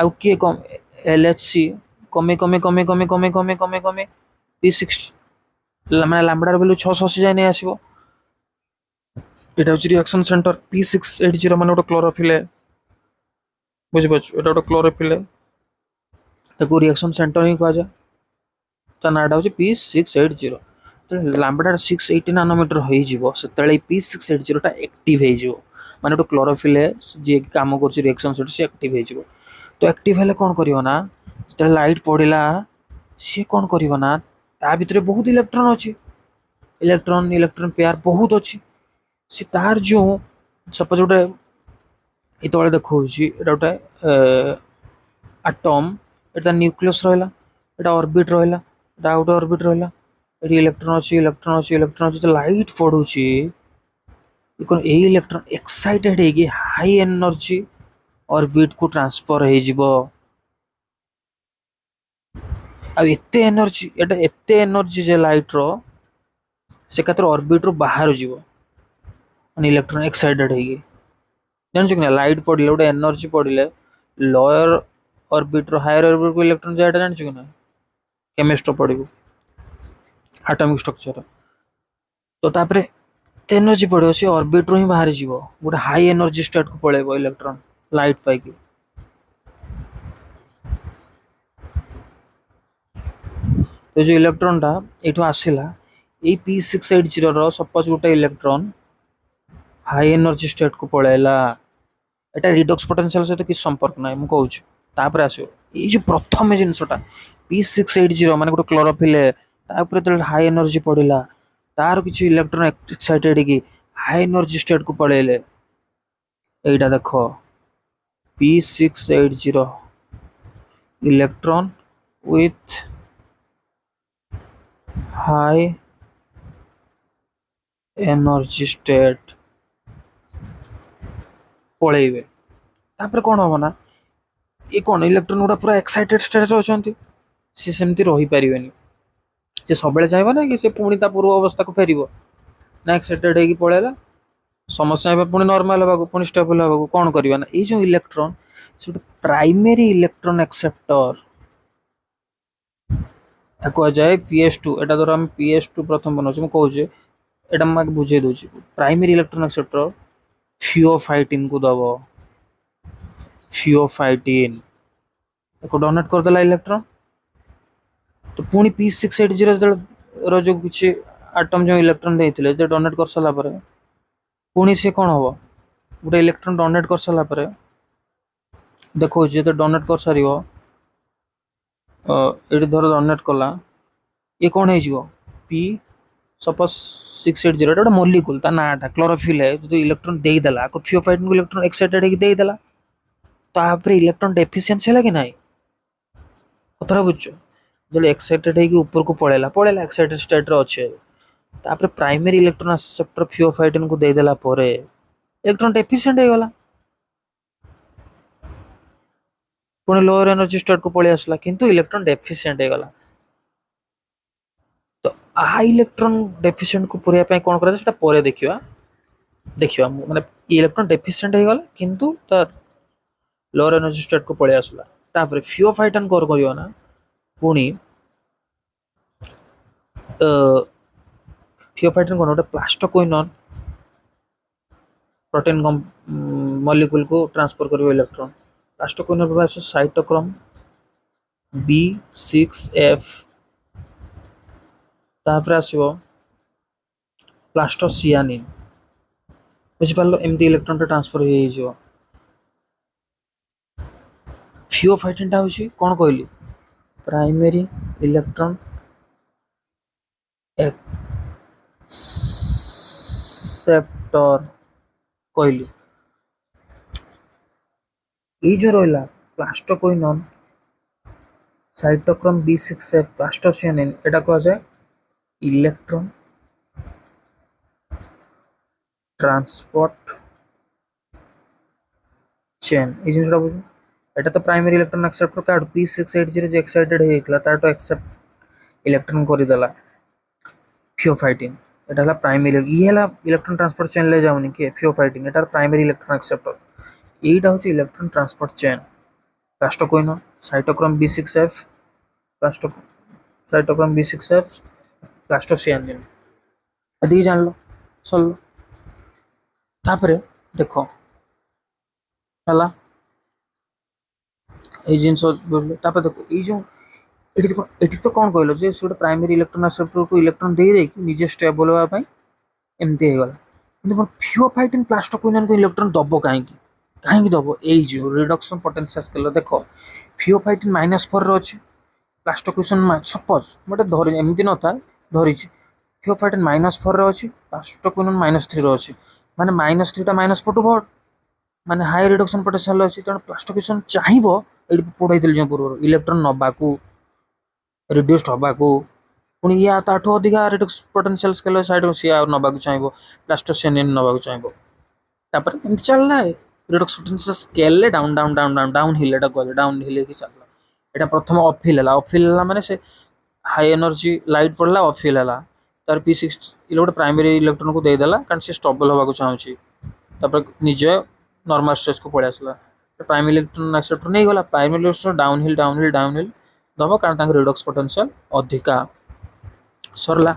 आउ किए कम एलएचसी कमे कमे कमे कमे कमे कमे कमे कमे P60 माने लैम्बडा वैल्यू 680 जाए नहीं आसीबो एटा हूँ रिएक्शन सेंटर P680 माने गोटे क्लोरोफिल बुझिपार एटा गोटे क्लोरोफिल ताको रिएक्शन सेंटर ही कहा जाए ता नाटा हूँ P680 लैम्बडा 680 नानोमीटर हो P680 टा एक्टिव हो माने गोटे क्लोरोफिल जी काम कर रिएक्शन सेंटर से एक्टिव हो तो एक्टिव हेले कौन करियो ना जो लाइट पड़िला सी कौन करियो ना ता भितर बहुत इलेक्ट्रॉन अच्छी इलेक्ट्रॉन इलेक्ट्रॉन पेयर बहुत अच्छी सी तार जो सपोज गोटे ये देखा गोटे एटम एटा न्यूक्लियस रहा एटा ऑर्बिट रहा एटा गोटे ऑर्बिट रहा ये इलेक्ट्रॉन अच्छी इलेक्ट्रॉन अच्छी इलेक्ट्रॉन अच्छी लाइट पड़ुची इलेक्ट्रॉन एक्साइटेड है हाई एनर्जी ऑर्बिट को ट्रांसफर हो एते एनर्जी एटा एते एनर्जी जे लाइट रो से कतर ऑर्बिट रो बाहर जीवो माने इलेक्ट्रॉन एक्साइटेड है जानछु कि लाइट पड़ले गोटे एनर्जी पड़ले लोअर ऑर्बिट रो हायर ऑर्बिट को इलेक्ट्रॉन जाटा जानछु कि ना केमिस्ट्री पढ़िबो एटॉमिक स्ट्रक्चर तो तापरे एनर्जी पड़ो सी ऑर्बिट रो ही बाहर जीवो गोटे हाई एनर्जी स्टेट को पळेबो इलेक्ट्रॉन लाइट पाइकी तो जो इलेक्ट्रॉन टा एठो आसिला ए P680 रो सपोज गोटे इलेक्ट्रॉन हाई एनर्जी स्टेट को पळेला एटा रिडक्स पोटेंशियल सहित किसी संपर्क ना मु कहूँ तापर आसो ये जो प्रथम जिनसटा P680 माने गोटे क्लोरोफिल तापर हाई एनर्जी पड़िला तार किसी इलेक्ट्रॉन एक्साइटेड की हाई एनर्जी स्टेट को पळेले एटा देखो P680 electron with high energy state पळेबे तापर कौन हम ना ये कौन इलेक्ट्रॉन गुड़ा पूरा एक्साइटेड स्टेट अच्छा सी सेमती रही पारे से सब चाहिए ना कि से पुणी पूर्व अवस्था को फेर ना एक्साइटेड हो पलैला समस्या पुणी नॉर्मल होगा पुणी स्टेबल होगा कौन करवा ना ये जो इलेक्ट्रॉन से प्राइमरी इलेक्ट्रॉन एक्सेप्टर कह जाए PS2 एटा द्वारा हम PS2 प्रथम बनाऊँ मुझे एटा मैं बुझे दूसरी प्राइमरी इलेक्ट्रॉन एक्सेप्टर फियोफाइटिन को दब फियोफाइटिन डोनेट करदेला इलेक्ट्रॉन तो पुणी P680 जो किसी आटम जो इलेक्ट्रॉन देते जो डोनेट कर सारा पुणी सी कौन हम गोटे इलेक्ट्रॉन डोनेट कर सारा देखो जो डोनेट कर सार ये धर डोनेट कला ये कौन हो पी सपोज 680 गोटे मोलिकुल ता नाटा क्लोरोफिल है जो इलेक्ट्रॉन देदेला फियोफाइटिन को इलेक्ट्रॉन एक्साइटेड होदेला तो इलेक्ट्रॉन डेफिशिएंसी है कि ना कथा बुझ जो एक्साइटेड है ऊपर को पड़ेला पड़ेला एक्साइटेड स्टेट रे अच्छे तापर प्राइमरी इलेक्ट्रॉन एक्सेप्टर फियोफाइटिन को देदेला इलेक्ट्रॉन डेफिशिएंट हो गला पुणी लोअर एनर्जी स्टेट को पळी आसला किंतु इलेक्ट्रॉन डेफिशिएंट हो गला तो हाई इलेक्ट्रॉन डेफिशिएंट को पूरा पे कोन करा सेटा परे देखिवा माने इलेक्ट्रॉन डेफिशिएंट हे गला किंतु तार लोअर एनर्जी स्टेट को पळे आसला तापर फियोफाइटन कोर करियो ना पुणी फियोफाइटन कोन गोटे प्लास्टोक्विनोन प्रोटीन मॉलिक्यूल को ट्रांसफर करियो इलेक्ट्रॉन प्लास्टोक्विनोन पर साइटोक्रोम B6F तापर आसीबो प्लास्टोसियानिन बुझि पारलो एमती इलेक्ट्रॉन ट्रांसफर हे जो फियोफाइटिन टा होची कोन कहली प्राइमरी इलेक्ट्रॉन एक्सेप्टर कहली ए जो रहला प्लास्टोक्विनोन साइटोक्रोम B6F प्लास्टोसियानिन एटा कह जाय इलेक्ट्रॉन ट्रांसपोर्ट चेन ए जिनसटा बुझ एटा तो primary electron acceptor card P680 जे एक्साइटेड हेतला तार तो एक्सेप्ट इलेक्ट्रॉन करि देला फियोफाइटिन एटा हला प्राइमरी ई हला इलेक्ट्रॉन ट्रांसपोर्ट चेन ले जाउनी के फियोफाइटिन एटा प्राइमरी इलेक्ट्रॉन एक्सेप्टर एटा होची electron transport chain plastoquinone cytochrome B6F plaster cytochrome B6F प्लास्टोसियानिन अदी जान लो सल्लो तापरे देखो हला ए जिंस बोले तापर देखो ए जो एठी तो कोन कहलो जे सोड प्राइमरी इलेक्ट्रॉन एक्सेप्टर को इलेक्ट्रॉन दे दे कि निजे स्टेबल होवा पई एमती हे गला किंतु कोन फियोफाइटिन प्लास्टोक्विनोन को इलेक्ट्रॉन दबो काहे की दबो ए जो रिडक्शन पोटेंशियल स्केल देखो फियोफाइटिन -4 रो अछि प्लास्टोक्विनोन सपोज मटे धरि एमती न था धरि फियोफाइटिन -4 रो अछि प्लास्टोक्विनोन -3 रो अछि माने -3 टा -4 टू भट माने हाई रिडक्शन पोटेंशियल अछि त प्लास्टोक्विनोन चाहिबो एडी पढाई दिल जो पूर्व इलेक्ट्रॉन नबाकू रिड्यूस्ड हबाकू पुणी या ताठो अधिका रिडक्स पोटेंशियल स्केल साइड से नबाकू चाहिबो प्लास्टोसियानिन नबाकू चाहिबो तापर एमती चलला है Redux potential scale lay down down down down down hill एटा कहले डाउन हिल की चलला एटा प्रथम अप हिल हला माने से हाई एनर्जी लाइट पड़ला अप हिल हला तार P6 इले गोटे प्राइमरी इलेक्ट्रॉन को दे देला कारण से स्टेबल होबाकू चाहूची तापर निजे नॉर्मल स्टेज को पळे आसला प्राइमरी इलेक्ट्रॉन एक्सेप्टर नहीं गला प्राइमरी इलेक्ट्रॉन डाउन हिल दबो कारण तांग रिडक्स पोटेंशियल अधिका सरला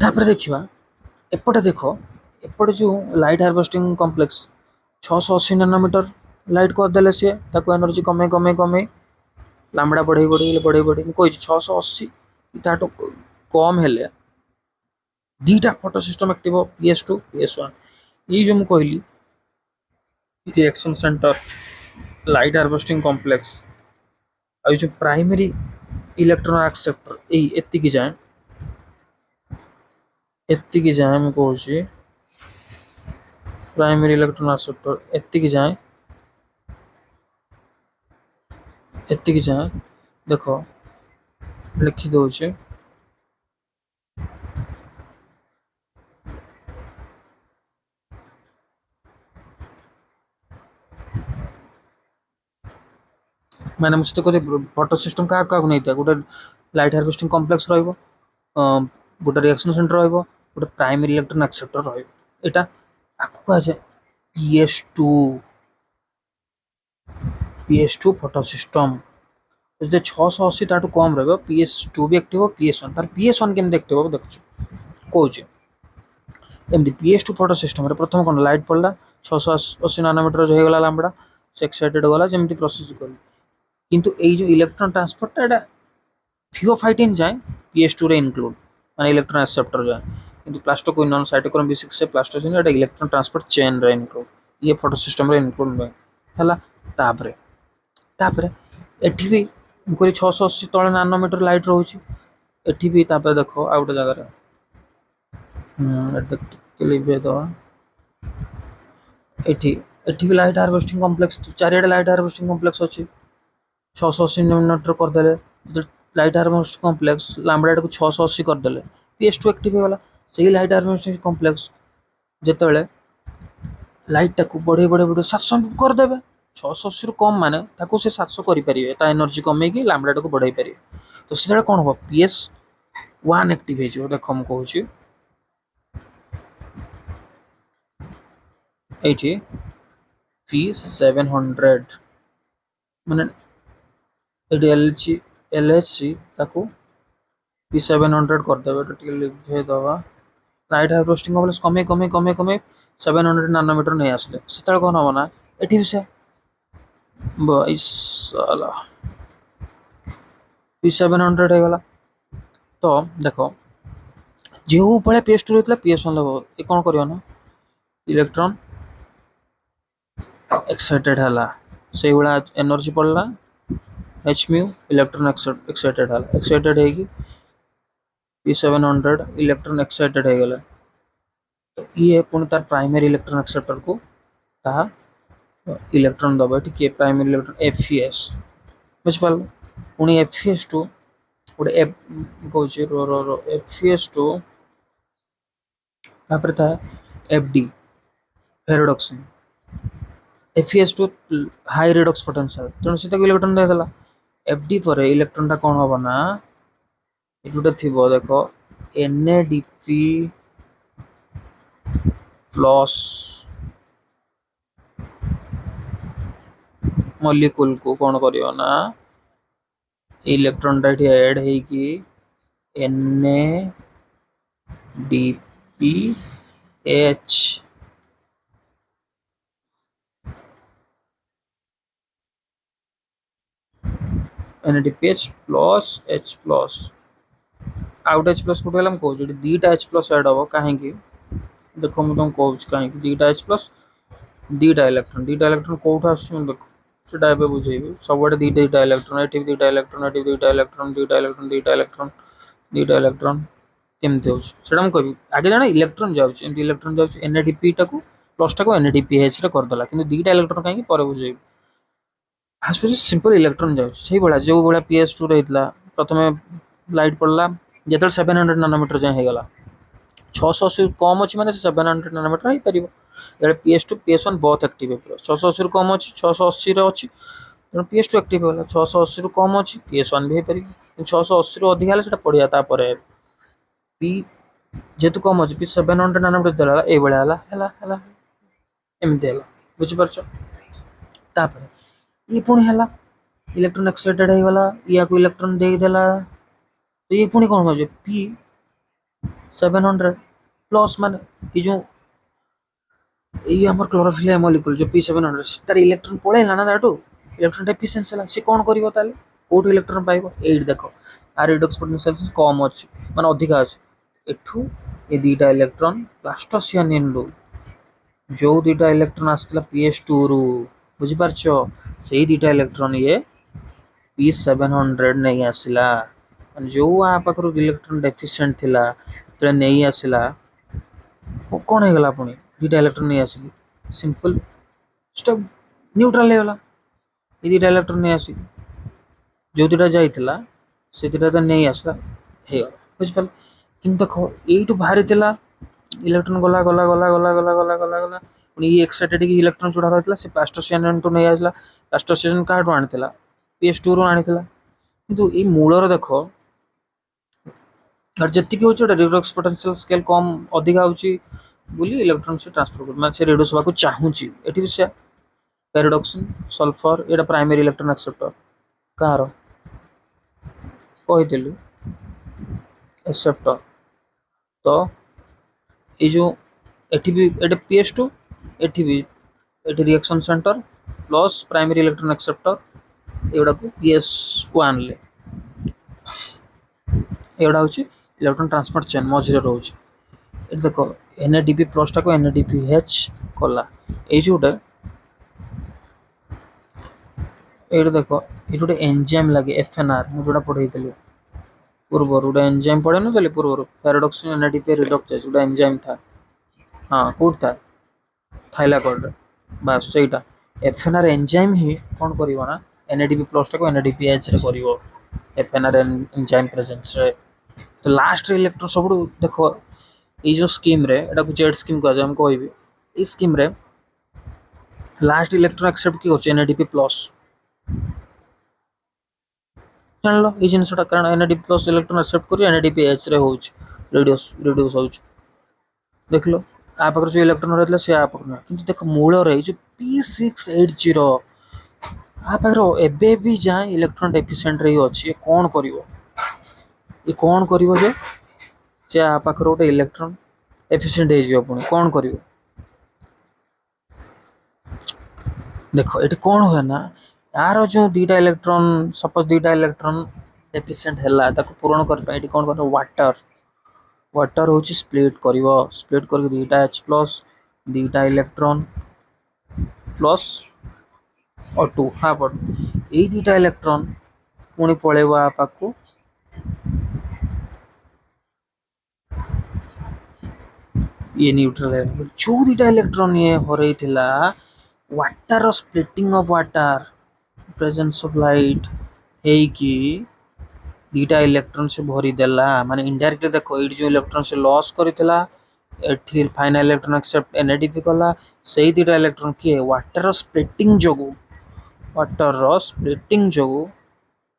तापर देखिबा एपटे देखो एपटे जो light harvesting complex 680 nanometre light कर देले से ताको एनर्जी कमे लांबडा बढ़ई कोइ 680 ताटो कम हेले दीटा photo system active PS2 PS1 ये जो मु कहली reaction centre light harvesting complex आ जो प्राइमरी इलेक्ट्रॉन एक्सेप्टर एत्ती की जाए मैं कहूँ प्राइमरी इलेक्ट्रॉन एक्सेप्टर एत्ती की जाए देखो लिखी दौचे मैंने मुझे कहते फोटो सिस्टम क्या नहीं था गोटे लाइट हार्वेस्टिंग कॉम्प्लेक्स रहिबो गोटे रिएक्शन सेंटर रहिबो गोटे प्राइमरी इलेक्ट्रॉन एक्सेप्टर रहिबो एटा आकु कहा जाए PS2 फोटो सिस्टम जे 680 ताटू कम रहिबो PS2 भी एक्टिव PS1 तार PS1 केम देखते हो देखछु कहूचे एमदी PS2 फोटो सिस्टम रे प्रथम कोन लाइट पड़ला 680 नैनोमीटर जो हे गला लांबडा से एक्साइटेड गला जेमती प्रोसेस कर किंतु ए जो इलेक्ट्रॉन ट्रांसपोर्ट एटा फियोफाइटिन जाए PS2 रे इंक्लूड माने इलेक्ट्रॉन एक्सेप्टर जाए किंतु प्लास्टोक्विनोन साइटोक्रोम B6 से प्लास्टोसियानिन एटा इलेक्ट्रॉन ट्रांसपोर्ट चेन रे इंक्लूड ये फोटो सिस्टम रे इंक्लूड होय हला तापरे एठी भी कोई 680 तळे नैनोमीटर लाइट रहउची एठी भी तापरे देखो आ गोटे जगह रे एटा टिकली बे दवा एठी भी लाइट हार्वेस्टिंग कॉम्प्लेक्स चारिडे लाइट हार्वेस्टिंग कॉम्प्लेक्स अछि 680 नैनोमीटर कर देले लाइट हार्वेस्टिंग कॉम्प्लेक्स लांबडा को 680 कर देले PS2 एक्टिव हो गला सही लाइट हार्वेस्टिंग कॉम्प्लेक्स जेतले लाइट टाको बढ़े 700 कर देबे 680 कम माने ताको से 700 करि परिबे ता एनर्जी कमे की लांबडा को बढ़ाई परिबे तो सेटा कोन हो PS वन एक्टिव हो देख मुझे कहूँ ये पी 700 माने एल एच सी ताकू पी 700 करदे लिखे दवा लाइट हाई रोस्टिंग प्लस कमे कमे कमे कमे 700 नानोमीटर नहीं आसले से कौन हम ना ये से साला पी 700 होगा तो देख जो भाई पी एस 2 होता पी एस 1 ये कौन कर इलेक्ट्रॉन एक्साइटेड है से भाया एनर्जी पड़ला एच म्यू इलेक्ट्रॉन एक्साइटेड है एक्साइटेड है पी 700 इलेक्ट्रॉन एक्साइटेड हो गला तो ये पुणी तार प्राइमरी इलेक्ट्रॉन एक्सेप्टर को ता इलेक्ट्रॉन दबा ठीक प्राइमरी इलेक्ट्रॉन एफईएस बुझिपाल पुणी एफईएस टू गोटे एफ कहूँ रो रो रो एफईएस टू तापर था FD ferredoxin FES two high redox potential तेणु से इलेक्ट्रॉन देला एफडी पर इलेक्ट्रॉन टा कौन हम ना ये गोटे थी देख एनएडीपी प्लस मॉलिक्यूल को कौन करियो ना इलेक्ट्रॉन टा ऐड है कि NADPH NADPH plus H plus out H plus कोटे हम कहूँ दीटा H प्लस ऐड हम कहीं देखो मुझे तुम कहूँ कहीं दीटा H प्लस दीटा इलेक्ट्रॉन कौट आस देख से बुझेबी सब दीटा इलेक्ट्रॉन ये दीटा इलेक्ट्रॉन ये दीटा इलेक्ट्रॉन दीटा इलेक्ट्रॉन दीटा इलेक्ट्रॉन दीटा इलेक्ट्रॉन केमती हो कह आगे जाना इलेक्ट्रॉन जाऊँगी इलेक्ट्रॉन जाऊँगी एनएडीपी टाक प्लस टाक एनएडीपीएच करदेला कि दीटा इलेक्ट्रॉन कहीं पर बुझेबी फास्ट सिंपल इलेक्ट्रॉन जाऊँगी भाया जो भाया पीएस 2 रही प्रथम लाइट पड़ला जो 700 नानोमीटर जाए होगा 680 कम अच्छी मैंने 700 नानोमीटर हो पार ये पीएस 2 पीएस 1 बहुत एक्टिव है 680 कम अच्छी 680 अच्छी तेना पीएस 2 एक्टिव होगा 680 कम अच्छी पीएस 1 भी हो पार 680 अधिक है पढ़िया तापर पी जेतु कम अच्छी पी 700 नानोमीटर देला ये भाया एमती है बुझीपार ये पुणी है इलेक्ट्रॉन एक्साइटेड हो गला या को इलेक्ट्रॉन देदेला तो ये पुणी कौन हो पी 700 प्लस मान ये जो ये आम क्लोरोफिल मॉलिक्यूल जो पी 700 तार इलेक्ट्रॉन पड़ेगा ना ताटू इलेक्ट्रॉन डेफिशिएंसी है सी कौन कर कौट इलेक्ट्रॉन पाइब ये देख आर रिडक्स पोटेंशियल कम अच्छी माने अधिका अच्छी एठू ये दीटा इलेक्ट्रॉन प्लास्टोसियानिन रु जो दीटा इलेक्ट्रॉन आसला पीएस 2 रु बुझीपार से दीटा इलेक्ट्रॉन ये पी 700 नहीं आसला जो आ पाखर इलेक्ट्रॉन डेफिशिएंट थिला तो नहीं आसला कौन हो गला पुणी दीटा इलेक्ट्रॉन नहीं आसिक सिंपल स्टॉप न्यूट्रल हो गला ये दीटा इलेक्ट्रॉन नहीं आसिक जो दीटा जाइथिला से दीटा तो नहीं आसला हे बुझिपाल कि देख यू बाहरी इलेक्ट्रॉन गला गला गला गला गला गला गला गला पुणी ये एक्साइटेड की इलेक्ट्रॉन जोड़ा रही से प्लास्टोसियानिन टू नहीं आसला प्लास्टोसियानिन क्या आनी पीएस 2 रु आनी किंतु ये मूलर देख और जी हूँ रिडक्स पोटेंशियल स्केल कम अधिका होली इलेक्ट्रॉन से ट्रांसफर कर मैं रिड्यूस होगा चाहूँगी ये भी से पैराडॉक्सिन सल्फर ये प्राइमरी इलेक्ट्रॉन एक्सेप्टर कार कही एक्सेप्टर तो ये जो एटी भी ये पीएस 2 एटी भी ये reaction centre plus primary electron acceptor एगुड़ा को पीएस 1 ले एगुड़ा हूँ इलेक्ट्रॉन ट्रांसफर चेन मझे रोच ये देख एनएडीपी प्लस टाक एनएडीपीएच कला ये जोटे ये देख ये गोटे एंजाइम लगे एफएनआर मुझे जोटा पढ़ी पूर्व गोटे एंजाइम पढ़े नी पूर्व पैराडॉक्सिन एनएडीपी रिडक्टेज गोटे एंजाइम था हाँ कौट था थाइलाकॉइड बास से एफएनआर एंजाइम ही कौन कर एनएडीपी प्लस टाक एनएडीपीएच रे कर एफएनआर एंजाइम प्रेजेंस रे तो लास्ट इलेक्ट्रॉन सब देख ये जो स्कीम रे एटा को जेड स्कीम कह जाए कहि इस स्कीम रे लास्ट इलेक्ट्रॉन एक्सेप्ट की होचे एनएडीपी प्लस ଜାଣିଲ ଏଇ ଜିନିଷଟା କାରଣ NAD ପ୍ଲସ୍ ଇଲେକ୍ଟ୍ରନ୍ ଆକ୍ସେପ୍ଟ କରି NADP H ରେ ହେଉଛି ରିଡ୍ୟୁସ୍ ହେଉଛି। ଦେଖିଲ ଆ ପାଖରେ ଯୋଉ ଇଲେକ୍ଟ୍ରନ୍ ରହିଥିଲା ସେ ଆ ପାଖରେ ନାହିଁ, କିନ୍ତୁ ଦେଖ ମୂଳରେ ଏଇ ଯୋଉ P680 ଆ ପାଖରେ ଏବେ ବି ଯାଏଁ ଇଲେକ୍ଟ୍ରନ୍ ଡେଫିସିଏଣ୍ଟ ରେ ହିଁ ଅଛି। ଏ କ'ଣ କରିବ? ଏ କ'ଣ କରିବ ଯେ ଆ ପାଖରେ ଗୋଟେ ଇଲେକ୍ଟ୍ରନ୍ ଏଫିସିଏଣ୍ଟ ହେଇଯିବ, ପୁଣି କ'ଣ କରିବ? ଦେଖ ଏଠି କ'ଣ ହୁଏ ନା, यार जो दुईटा इलेक्ट्रॉन सपोज दुईटा इलेक्ट्रॉन डेफिशिएंट हैला ताको पूरण कर पे एटी कोन कर वाटर होची स्प्लिट करके दुईटा H प्लस दुईटा इलेक्ट्रॉन प्लस और 2 हाफ ए दुईटा इलेक्ट्रॉन पुणी पळेबा पाकू ये न्यूट्रल है जो दुईटा इलेक्ट्रॉन ये हरई थिला water splitting of water presence of light है कि दुईटा इलेक्ट्रॉन से भरी देला माने इनडायरेक्टली देखो ये जो इलेक्ट्रॉन से लॉस करितला एठी फाइनल इलेक्ट्रॉन एक्सेप्ट NADP कला सही दुईटा इलेक्ट्रॉन किए वाटर स्प्लिटिंग जोगु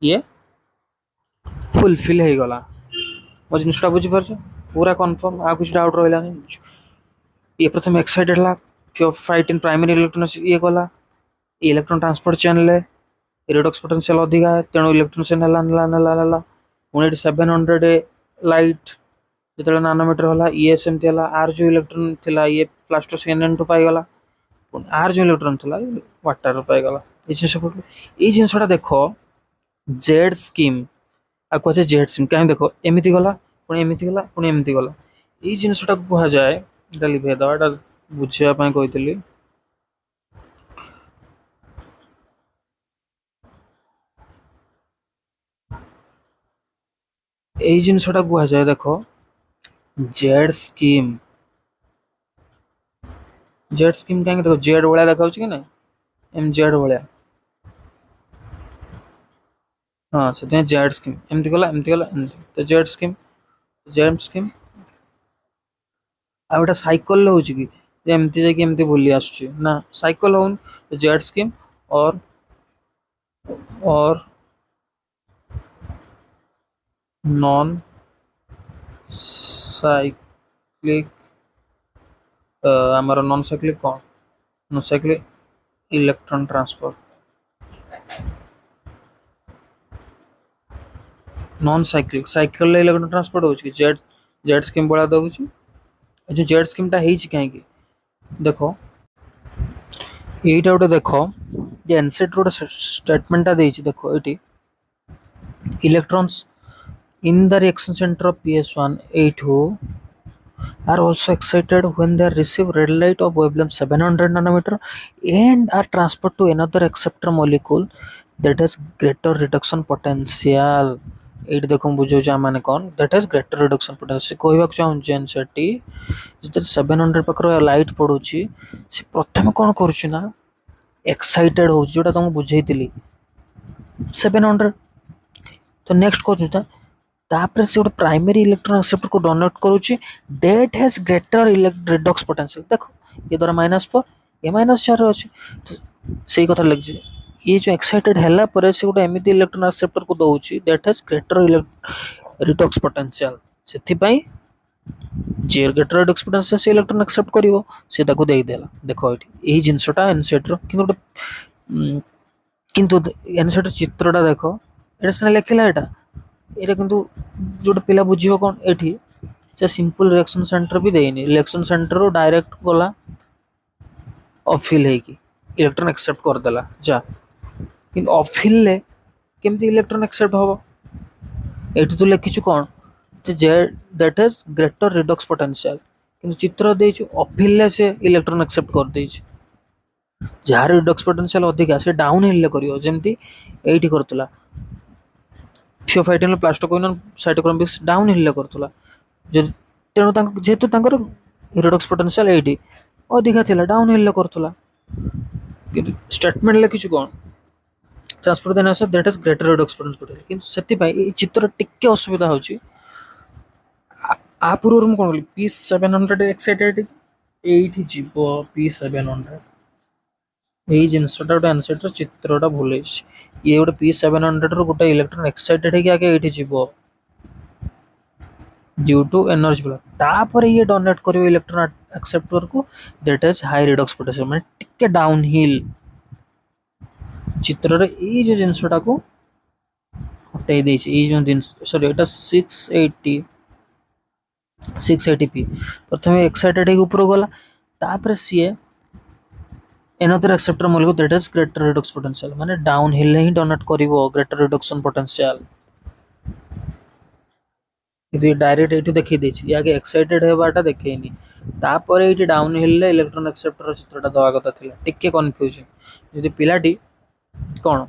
ये फुलफिल हो गला। मो जिनटा बुझी पारछ पूरा कंफर्म आ कुछ डाउट रहला नहीं। ये प्रथम एक्साइटेड ला फाइट इन प्राइमरी इलेक्ट्रॉन ये गला electron transport channel redox potential अधिका तेणु इलेक्ट्रॉन से नेला पुणी 700 लाइट जो नानोमीटर होला ये सेमती है आर जो इलेक्ट्रॉन थिला ये प्लास्टर CNN पाईगला आर जो इलेक्ट्रॉन थिला वाटर पाईगला ये जिनसा देखो जेड स्कीम आ कहे जेड स्कीम कहीं देखो एमती गला पुणी एमती गला पुणी एमती गला ये जिनसा कह जाए लिभे दवा बुझापी कही এই জিনিসটা কুহযাଏ দেখো जेड स्कीम कहीं देखो जेड भाया देखा कि ना एम जेड भाया हाँ से जेड स्कीम एमती गला एमती तो जेड स्कीम आ गोटे साइकल हो कि एमती जाकि एमती बुली आसुची ना साइकल हो जेड स्कीम और नॉन साइक्लिक आमर नॉन साइक्लिक कौन non cyclic electron transfer non cyclic cycle electron transport हो जेड जेड स्कीम बड़ा देखुची जो जेड स्कीम टा हेची कहीं देखो यहीटा गोटे देखो ये एनसेट गोटे स्टेटमेंट देछि देखो ये electrons in the reaction center of PS1 A2 are also excited when they receive red light of wavelength 700 nanometer and are transferred to another acceptor molecule that has greater reduction potential। एट देखो बुझे मैंने कौन that has greater reduction potential कहवाक चाहूँ सेटी जो 700 पाखर light पड़ुची से प्रथम कौन करुची ना एक्साइटेड हो जोटा तुमको बुझेइतिली 700 तो नेक्स्ट कौन तापर से गोटे प्राइमरी इलेक्ट्रॉन एक्सेप्टर को डोनेट करुच्ची that has greater redox potential देखो ये द्वारा -4 ये -4 अच्छे तो सही कथा लगे ये जो एक्साइटेड हैला पर से गोटे एमती इलेक्ट्रॉन एक्सेप्टर को दउची that has greater redox potential सेथि पई जे ग्रेटर रिडक्स पोटेंशियल से इलेक्ट्रॉन एक्सेप्ट करिवो से ताको देई देला देखो एठी एही जिंसटा एनसेट रो किंतु एनसेट चित्रटा देखो एटा सने लेखिला एटा ये किंतु जो पिला बुझियो कौन एठी से सिंपल रिएक्शन सेंटर भी देनी रिएक्शन सेंटर रो डायरेक्ट गला ऑफिल है कि इलेक्ट्रॉन एक्सेप्ट कर देला जा किंतु ऑफिल ले केमती इलेक्ट्रॉन एक्सेप्ट होबो एठी तो लिखिछु कौन जे that has greater redox potential किंतु चित्र देछु ऑफिल ले से इलेक्ट्रॉन एक्सेप्ट कर देछु जार रिडक्स पोटेंशियल अधिक से डाउन हिल ले करियो जेमती एठी करतला pheophytin plastoquinone cytochrome downhill करतला तेणु जेहेतु रिडक्स पोटेंशियल एटी अधिका थिला डाउन हिल करतला स्टेटमेंट लिखिछु कौन ट्रांसफर देना से that is greater redox potential किंतु सेति पई ए चित्र टिके असुविधा होची आ पूर्व कौन P700 एक्साइटेड एठी जीवो P700 यही जिनसटा गोटे एनसेट चित्रटा भूल ये गोटे P700 रू गोटे इलेक्ट्रॉन एक्साइटेड है आगे ये जीव ड्यू टू एनर्जी फ्लो तापर ये डोनेट कर इलेक्ट्रॉन एक्सेप्टर को that is high redox potential माने टिके डाउन हिल चित्र रे ये जो जिनसटा को हटाई देछि ये जो दिन सॉरी एटा 680 पी प्रथम एक्साइटेड है ऊपर गला तापर CA another acceptor molecule that has greater redox potential माने डाउन हिल ही डोनेट करिवो ग्रेटर रिडक्शन पोटेंशियल यदि डायरेक्ट एठी देखि देछि आगे एक्साइटेड हेबाटा देखैनी तापर एठी डाउन हिल ले इलेक्ट्रॉन एक्सेप्टर चित्रटा दवा कथा थिला टिके कंफ्यूजिंग यदि पिलाटी कोन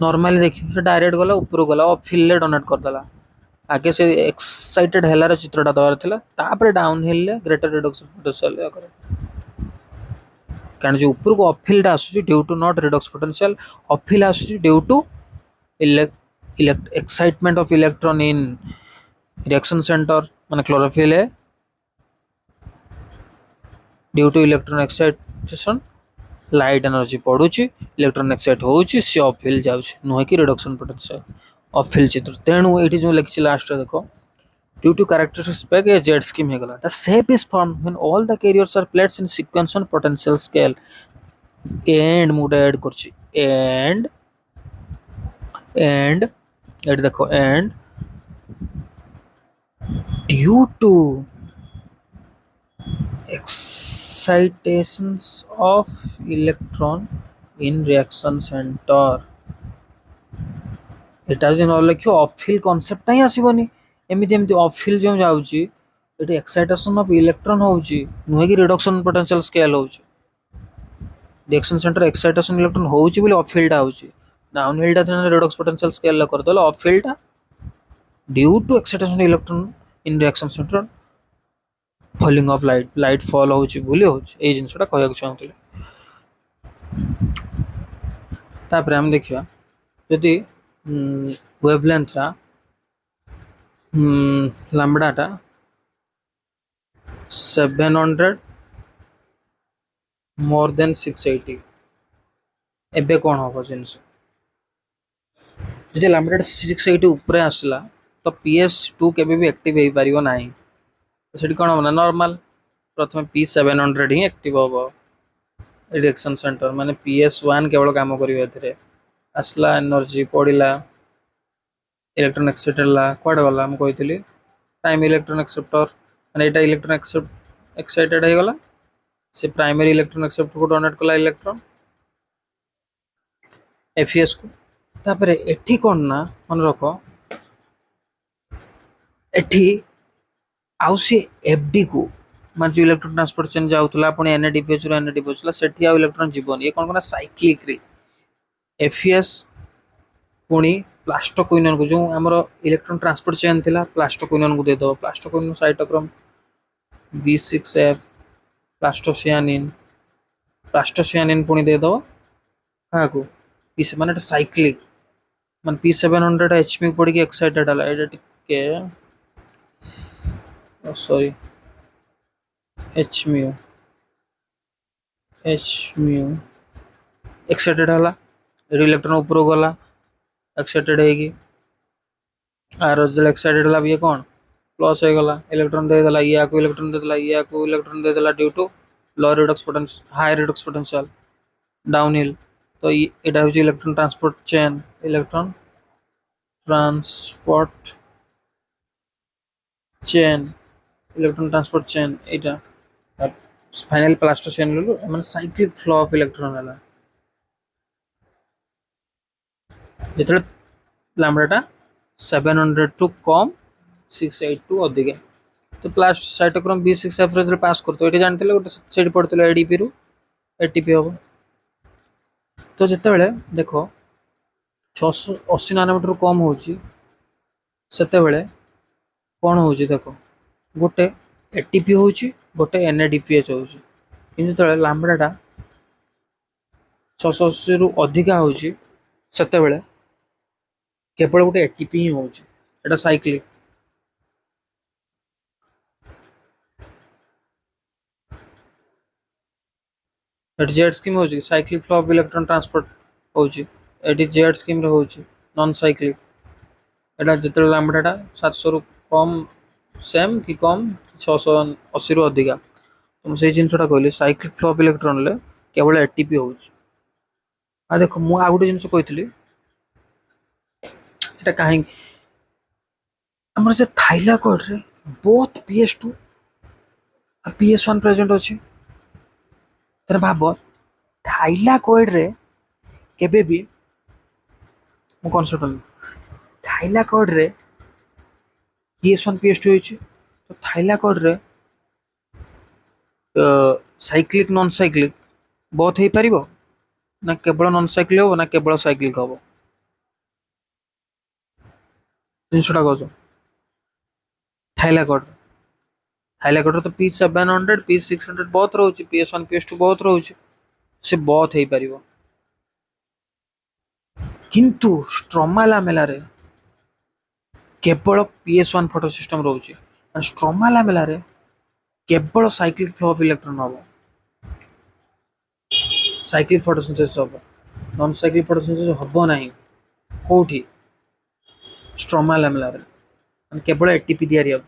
नॉर्मली देखि से डायरेक्ट गला ऊपर गला और हिल ले डोनेट कर दला आगे से एक्साइटेड हेलार चित्रटा दवा थिला तापर डाउन हिल ले ग्रेटर रिडक्शन पोटेंशियल करे कारण जो ऊपर को अपहिल आसूँ due to not redox potential uphill आसूँ due to excitement of electron in reaction centre माने क्लोरोफिल है due to electron excitation light energy पड़ुची इलेक्ट्रॉन एक्साइट होउची सी अपहिल जाउची नुहे कि रिडक्शन पोटेंशियल अपहिल चित्र तेणु एठी जो लिखि लास्ट देखो due to characteristics spec a jet scheme है गला the shape is formed when all the carriers are placed in sequence on potential scale and mood add करछि and एट देखो and due to excitations of electron in reaction center एटा जे न लिखियो अपफिल concept ही आसीबनी एमिति एमिति अपफिल जो जाउची एटी एक्साइटेशन ऑफ इलेक्ट्रॉन होउची नुहे कि रिडक्शन पोटेंशियल स्केल होउची रिएक्शन सेंटर एक्साइटेशन इलेक्ट्रॉन होउची बोली अपफिल टा होउची डाउन हिल टा जने रिडक्स पोटेंशियल स्केल ला कर दलो अपफिल टा due to excitation electron in reaction centre falling of light fall होउची बोली होउची ए जिंसटा कहया चाहूतले तापर हम देखिया यदि वेवलेंथ रा लैम्बडा टा 700 मोर देन 680 एबे कोन हो जिनस जे लैम्बडा 680 ऊपर आसला तो PS2 केबे भी एक्टिव हे परियो नाही तो सेठी कोन होना नॉर्मल प्रथम P700 ही एक्टिव होबो रिएक्शन सेंटर माने PS1 केवल काम करियो एथरे आसला एनर्जी पड़िला इलेक्ट्रॉन एक्साइटेड ला कोड वाला हम कहितली टाइम इलेक्ट्रॉन एक्सेप्टर माने एटा इलेक्ट्रॉन एक्साइटेड हे गला से प्राइमरी इलेक्ट्रॉन एक्सेप्टर को डोनेट कला इलेक्ट्रॉन FES को तापर एठी कोन ना मन रखो एठी आउसी FD को मान जो इलेक्ट्रॉन ट्रांसपोर्ट चेन जाउतला पुनी NADPH रो NADPH ला सेठी आ इलेक्ट्रॉन जीवन ये कोन कोना साइक्लिक रे FES पुनी प्लास्टोक्विनोन को जो हमरो इलेक्ट्रॉन ट्रांसपोर्ट चेन थिला प्लास्टोक्विनोन को दे दो प्लास्टोक्विनोन साइटोक्रोम B6F प्लास्टोसियानिन पुनी दे दो का को पीस माने साइक्लिक मान P700 HMU पड़ के एक्साइटेड हला एटा टिके सॉरी HMU एक्साइटेड हला इलेक्ट्रॉन ऊपर गला एक्साइटेड हेगी आर जो एक्साइटेड हला ये कोन प्लस हो गला इलेक्ट्रॉन दे देला या को इलेक्ट्रॉन दे देला या को इलेक्ट्रॉन दे देला due to low redox potential high redox potential downhill तो एटा हो electron transport chain electron transport chain एटा फाइनल प्लास्टो चेन लो माने साइक्लिक फ्लो ऑफ इलेक्ट्रॉन हला जेतले लैम्बडाटा 700 टू कम 682 अधिक तो प्लास साइटोक्रोम B6F रे पास करतो एटी जानथिले गोटे सेट पड़तले ADP रु ATP हो तो जेते बेले देखो 680 नैनोमीटर कम होची सेते बेले कोन होची देखो गोटे ATP होची गोटे NADPH होची किंतु तळे लैम्बडाटा 680 रु अधिका होची सेते बेले केवल गोटे ATP ही होची एटा साइक्लिक एट जेड स्कीम हो cyclic flow of electron transport हो जेड स्कीम रे हो नॉन साइक्लिक एटा जिते लैम्बडाटा 700 रु कम सेम कि कम 680 रु अधिका तो मुझे जिनसा कहली साइक्लिक फ्लो ऑफ इलेक्ट्रॉन ले केवल एटीपी हो देखो मु आ गोटे जिनस कही এটা कहीं हमर से थाइलाकोइड रे बोथ PS2 और PS1 प्रेजेंट अछि तेरे भाब थाइलाकोइड रे केबे भी मु कॉन्सेप्ट थाइलाकोइड रे PS1 PS2 होइछि तो थाइलाकोइड रे साइक्लिक नॉन साइक्लिक बोथ हे परिबो ना केवल नॉन साइक्लिक हो ना केवल साइक्लिक हो जिनसटा कहतो थाइलाकोइड थाइलाकोइड तो P700 P600 बहुत रहउछि PS1 PS2 बहुत रहउछि से बहुत हे परिबो किंतु स्ट्रोमा लामेला रे केवल PS1 फोटो सिस्टम रहउछि और स्ट्रोमा लामेला रे केवल साइक्लिक फ्लो ऑफ इलेक्ट्रॉन हबो साइक्लिक फोटोसिंथेसिस हबो नॉन साइक्लिक फोटोसिंथेसिस हबो नाही कोठी स्ट्रोमा लामेला रे केवल एटीपी दियारी हबो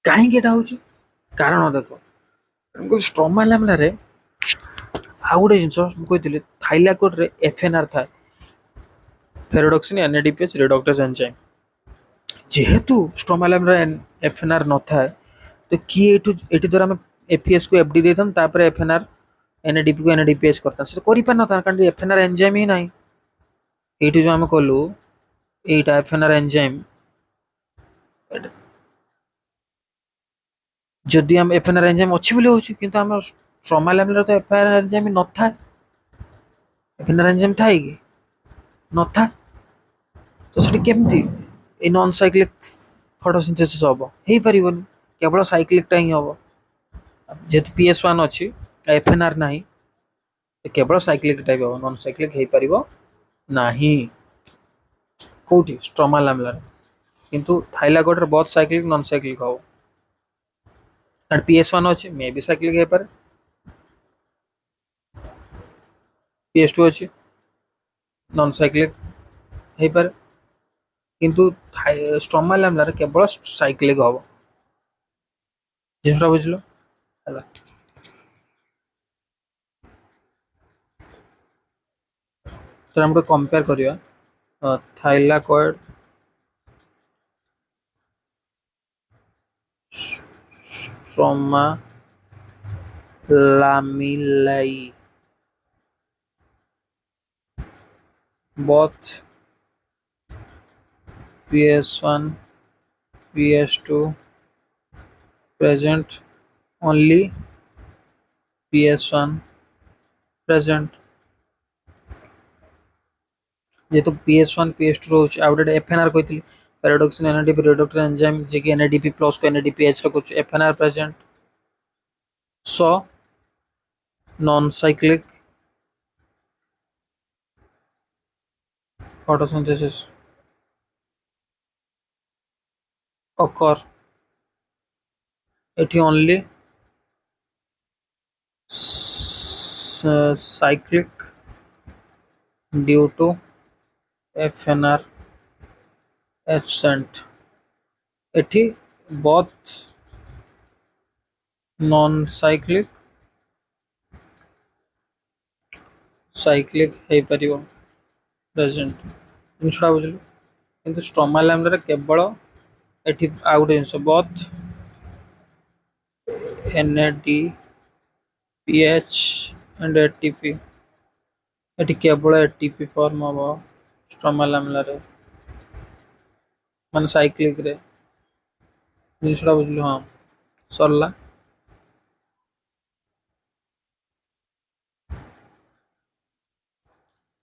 काहे केटा होछि कारण देखो स्ट्रोमा लामेला रे आ गोटे जिनस कहते थाइलाकोइड रे एफएनआर था फेरोडॉक्सिन एनएडीपीएच रिडक्टेज एंजाइम जेहेतु स्ट्रोमा लामेला रे एफएनआर न था तो किए एटी द्वारा हम एफईएस को एफडी देथन तापर एफएनआर एनएडीपी को एनएडीपीएच करता से करि पार न था कारण एफएनआर एंजाइम ही नाही एटी जो हम कहलु एटा एफएनआर एंजाइम जदि हम एफएनआर एंजाइम अच्छी बोली होछि किंतु हम स्ट्रोमा लामेला तो एफएनआर एंजाइम न था एफएनआर एंजाइम था कि न था तो सेठी केमती ए नॉन साइक्लिक फोटोसिंथेसिस हबो हेई परिबोनी केवल साइक्लिक टा ही हबो जेतु PS1 अछि एफएनआर नाही केवल साइक्लिक टा हबो नॉन साइक्लिक हेई परिबो नाही कोठी स्ट्रोमा लामेला किंतु थाइलाकोइड रे बहुत साइक्लिक नॉन साइक्लिक हबो और PS1 अछि मे भी साइक्लिक हे पर PS2 अछि नॉन साइक्लिक हे पर किंतु स्ट्रोमा लामेला रे केवल साइक्लिक हबो जिनरा बुझलो हला तो हम कंपेयर करिया thylakoid stroma lamellae both PS1 PS2 present only PS1 present जेतु PS1 PS2 रोच आउट एफएनआर कहती पैराडॉक्सिन एनएडीपी रिडक्टर एंजाइम जे कि एनएडीपी प्लस को एनएडीपीएच रो कुछ FNR present so non cyclic photosynthesis occur it only cyclic due to FNR absent एठी both non cyclic cyclic हे परिबो present इनछड़ा बुझलु किंतु स्ट्रोमा लामेला रे केवल एठी out genus both NADPH and ATP eighty केवल ATP form हबो stroma lamella रे मान cyclic रे जिनसटा बुझलु हां सरला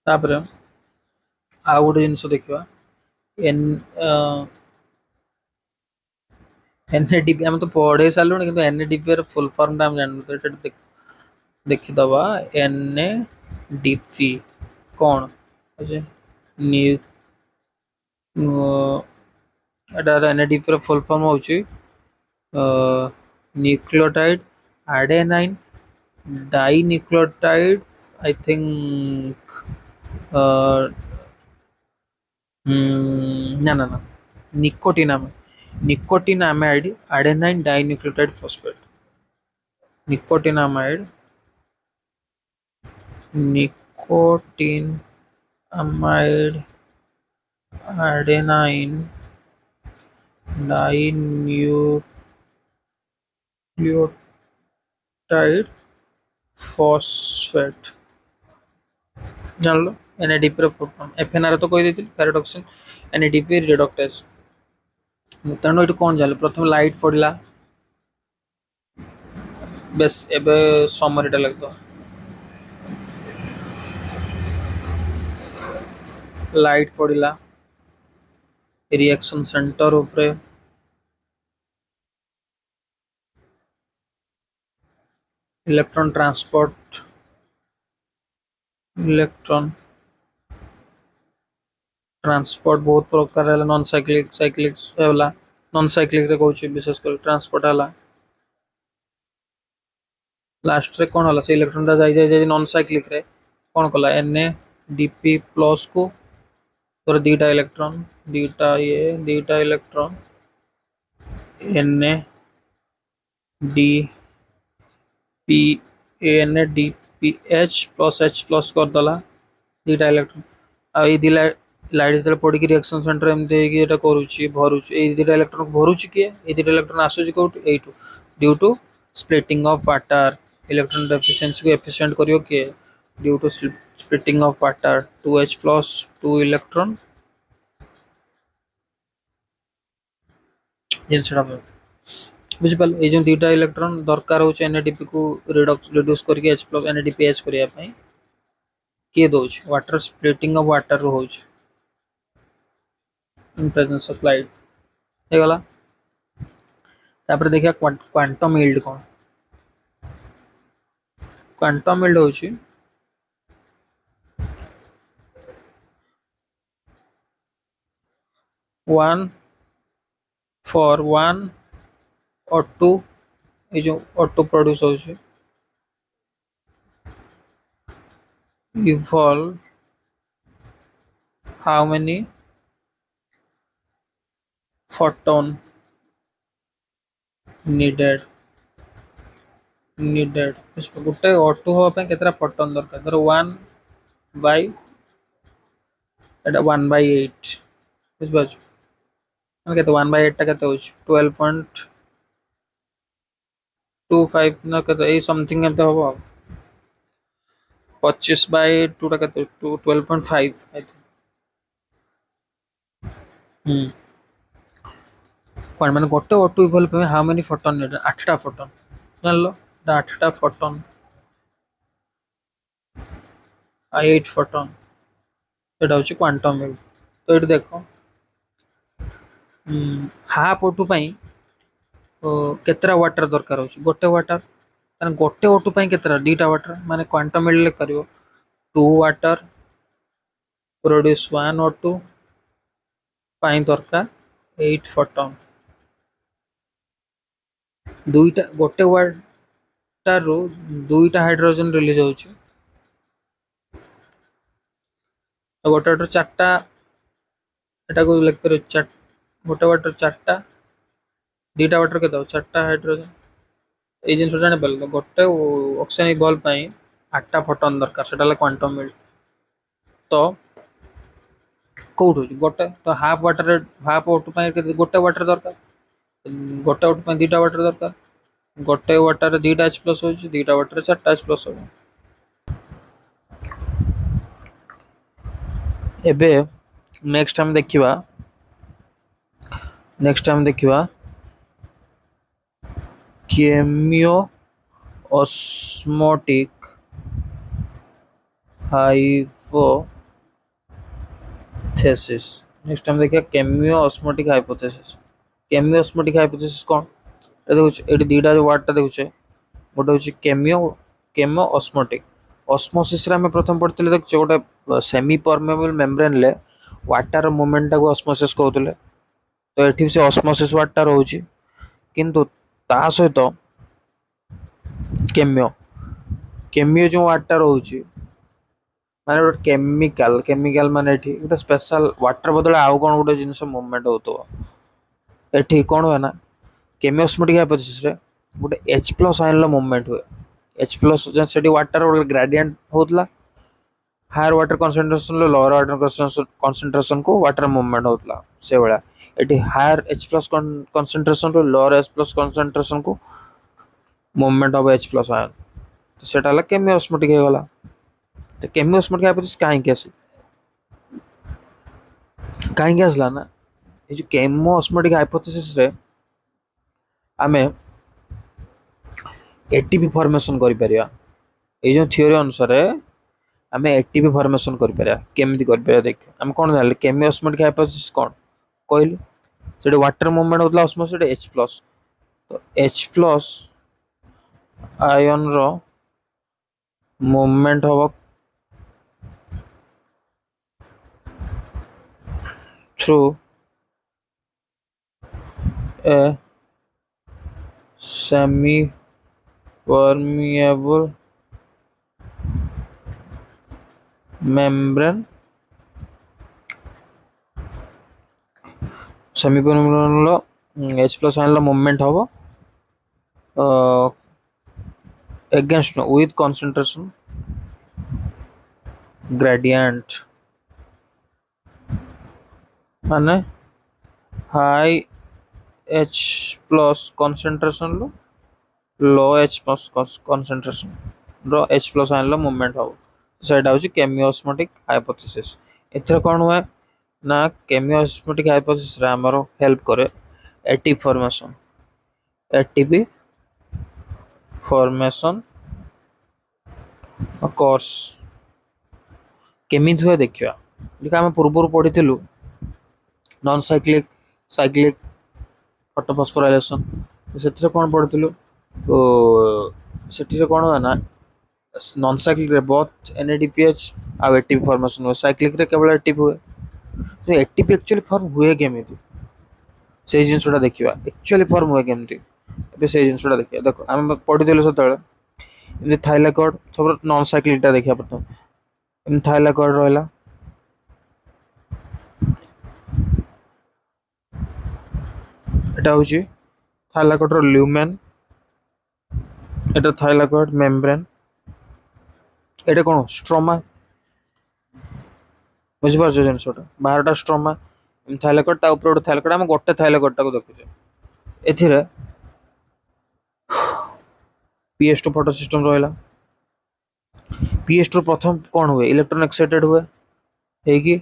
तापर आ गोटे जिनस देखिबा एन एनएडीपी हम तो पढ़े सालुन किंतु एनएडीपी रे फुल फॉर्म टा हम जाननु तो एटा देखि दबा एनएडीपी कोन अछि न्यू एटा एनएडीपी रे फुल फॉर्म होछि nucleotide adenine Dinucleotide, I think. uh, ना ना ना, nicotinamide adenine dinucleotide phosphate, nicotinamide nicotinamide adenine dinucleotide phosphate जान लो। NADP ର full form FNR ତ କହିଦେଇଥିଲି ferredoxin NADP reductase। ତେଣୁ ଏଠି କଣ ଜାଣିଲେ ପ୍ରଥମେ ଲାଇଟ୍ ପଡିଲା ବେଶ ଏବେ ସମରୀଟା ଲାଗିବ ଲାଇଟ୍ ପଡିଲା रिएक्शन सेंटर उपरे इलेक्ट्रॉन ट्रांसपोर्ट इलेक्ट्रॉन ट्रांसपोर्ट बहुत प्रकार है नॉन साइक्लिक साइक्लिक होला नॉन साइक्लिक रे कहूची विशेष कर ट्रांसपोर्ट हला लास्ट रे कोन होला से इलेक्ट्रॉन दा जाई नॉन साइक्लिक रे कोन कला NADP प्लस को तोर दीटा इलेक्ट्रॉन दीटा electron NADPH plus H plus कर दला दीटा इलेक्ट्रॉन आ ई दिला लाइट जले पड़ी की रिएक्शन सेंटर एमते कि एटा करूची भरूची ए दीटा इलेक्ट्रॉन भरूची के ए दीटा इलेक्ट्रॉन आसुची कोट एटू due to splitting of water electron deficiency को एफिशिएंट करियो के due to splitting of water 2H plus 2 electron जेन सेटा बुझ पाल ए जो दीटा इलेक्ट्रॉन दरकार हो NADP को रिड्यूस करके H प्लस NADPH करिया पई के दोच वाटर स्प्लिटिंग ऑफ वाटर होच इन प्रेजेंस ऑफ लाइट हे गला तापर देखिया क्वांटम यील्ड कोन क्वांटम यील्ड होची 1 for 1 or 2 ये जो ऑटो प्रोड्यूस होची evolve how many photon needed इसको गुटे ऑटो हो पे केतरा फोटोन दरकार धर 1 by एटा 1/8 बुझ बाजू हम केते 1/8 टा केते होची 12.25 ना केते ए समथिंग केते होबो 25/2 टा केते 12.5 आई थिंक कौन माने गोटे ऑटो इवॉल्व पे हाउ मेनी फोटोन नीड 8 टा फोटोन जान लो 8 टा फोटोन 8 फोटोन एटा होची क्वांटम वेव तो एट देखो हाफ ऑटो पई केतरा वाटर दरकार होची गोटे वाटर माने गोटे ऑटो पई केतरा दीटा वाटर माने क्वांटम वेव ले करियो 2 वाटर प्रोड्यूस 1 ऑटो पई दरकार 8 फोटोन दुईटा गोटे वाटर रो दुईटा हाइड्रोजन रिलीज होची गोटे वाटर चारटा एटा को लिख पर चार गोटे वाटर चारटा दीटा वाटर के दो चारटा हाइड्रोजन ए जिन जाने पाल गोटे ऑक्सीजन बॉल पई 8टा फोटोन दरकार सेटा क्वांटम वेव तो कोड हो गोटे तो हाफ वाटर हाफ ऑटो पई गोटे वाटर दरकार गोटे ऑटो पई दीटा वाटर दरकार गोटे वाटर दीटा H प्लस हो दीटा वाटर चारटा H प्लस हो एबे नेक्स्ट हम देखिबा केमियो ऑस्मोटिक हाइपोथेसिस नेक्स्ट हम देखिया केमियो ऑस्मोटिक हाइपोथेसिस कोन ए देखु एडी दीटा जो वर्ड ता देखु गोटे होची केमियो ऑस्मोटिक ऑस्मोसिस रे हम प्रथम पढ़थिले देखु गोटे सेमी परमेबल मेम्ब्रेन ले वाटर मूवमेंट को ऑस्मोसिस कहउतले तो एठी से ऑस्मोसिस वर्ड ता रहउची किंतु ता सहित केमियो केमियो जो वाटर रोचे माने गोटे केमिकल माने एठी गोटे स्पेशल वाटर बदले आउ कोन गोटे जिंस मूवमेंट होतो एठी कोन होय ना केमियोस्मोटिक हाइपोथेसिस रे गोटे H प्लस आयन लो मूवमेंट हुए H प्लस सेठी वाटर गोटे ग्रेडियंट होतला हायर वाटर कंसंट्रेशन लो लोअर वाटर कंसंट्रेशन को वाटर मूवमेंट होतला से बळा एठी हायर H प्लस कंसंट्रेशन रो लोअर H प्लस कंसंट्रेशन को movement of H plus ion तो सेटा ला केमियोस्मोटिक हे गला तो केमियोस्मोटिक हाइपोथेसिस काहे आसला ना ये जो केमियोस्मोटिक हाइपोथेसिस रे आमे एटीपी फॉर्मेशन करि परिया ए जो थ्योरी अनुसार आमे एटीपी फॉर्मेशन करि परिया केमिति करि परिया देख हम कोन जानले केमियोस्मोटिक हाइपोथेसिस कोन कहली सेटे वाटर मूवमेंट होतला ऑस्मोसिस सेटे H प्लस तो H प्लस आयन रो मूवमेंट होबो through a semi permeable membrane semi permeable low H plus ion लो मूवमेंट होबो against with concentration gradient माने हाई H plus concentration लो लो H plus concentration रो H plus ion लो movement हो सेटा होची केमियोस्मोटिक hypothesis एथर कोन हुए ना केमियोस्मोटिक हाइपोथेसिस रे हमरो हेल्प करे एटीपी फॉर्मेशन कोर्स केमिति हुए देखिया देखा हम पूर्व पढ़िथिलु नॉन साइक्लिक साइक्लिक ऑटोफॉस्फोराइलेशन से कौन पढ़ुलु तो से कौन हुए ना नॉन साइक्लिक रे बहुत एनएडीपीएच आ एटीपी फॉर्मेशन हुए साइक्लिक रे केवल एटीपी हुए तो एटीपी एक्चुअली फॉर्म हुए केमिति से जिनसटा देखिबा एक्चुअली फॉर्म हुए केमिति एबे से जिनसटा देखिया देखो हम पढ़िथिलु सतळे इन थाइलाकॉइड सब नॉन साइक्लिक टा देखिया प्रथम इन थाइलाकॉइड रहला एटा होची थाइलाकॉइड रो ल्यूमेन एटा थाइलाकॉइड मेम्ब्रेन एटा कोन स्ट्रोमा बुझ पार जो जिनसटा बाहरटा स्ट्रोमा इन थाइलाकॉइड ता ऊपर गोटे थाइलाकॉइड हम गोटे थाइलाकॉइड टा को देखुचे एथिरे PS2 फोटो सिस्टम रहला PS2 प्रथम कोन हुए इलेक्ट्रॉन एक्साइटेड हुए है कि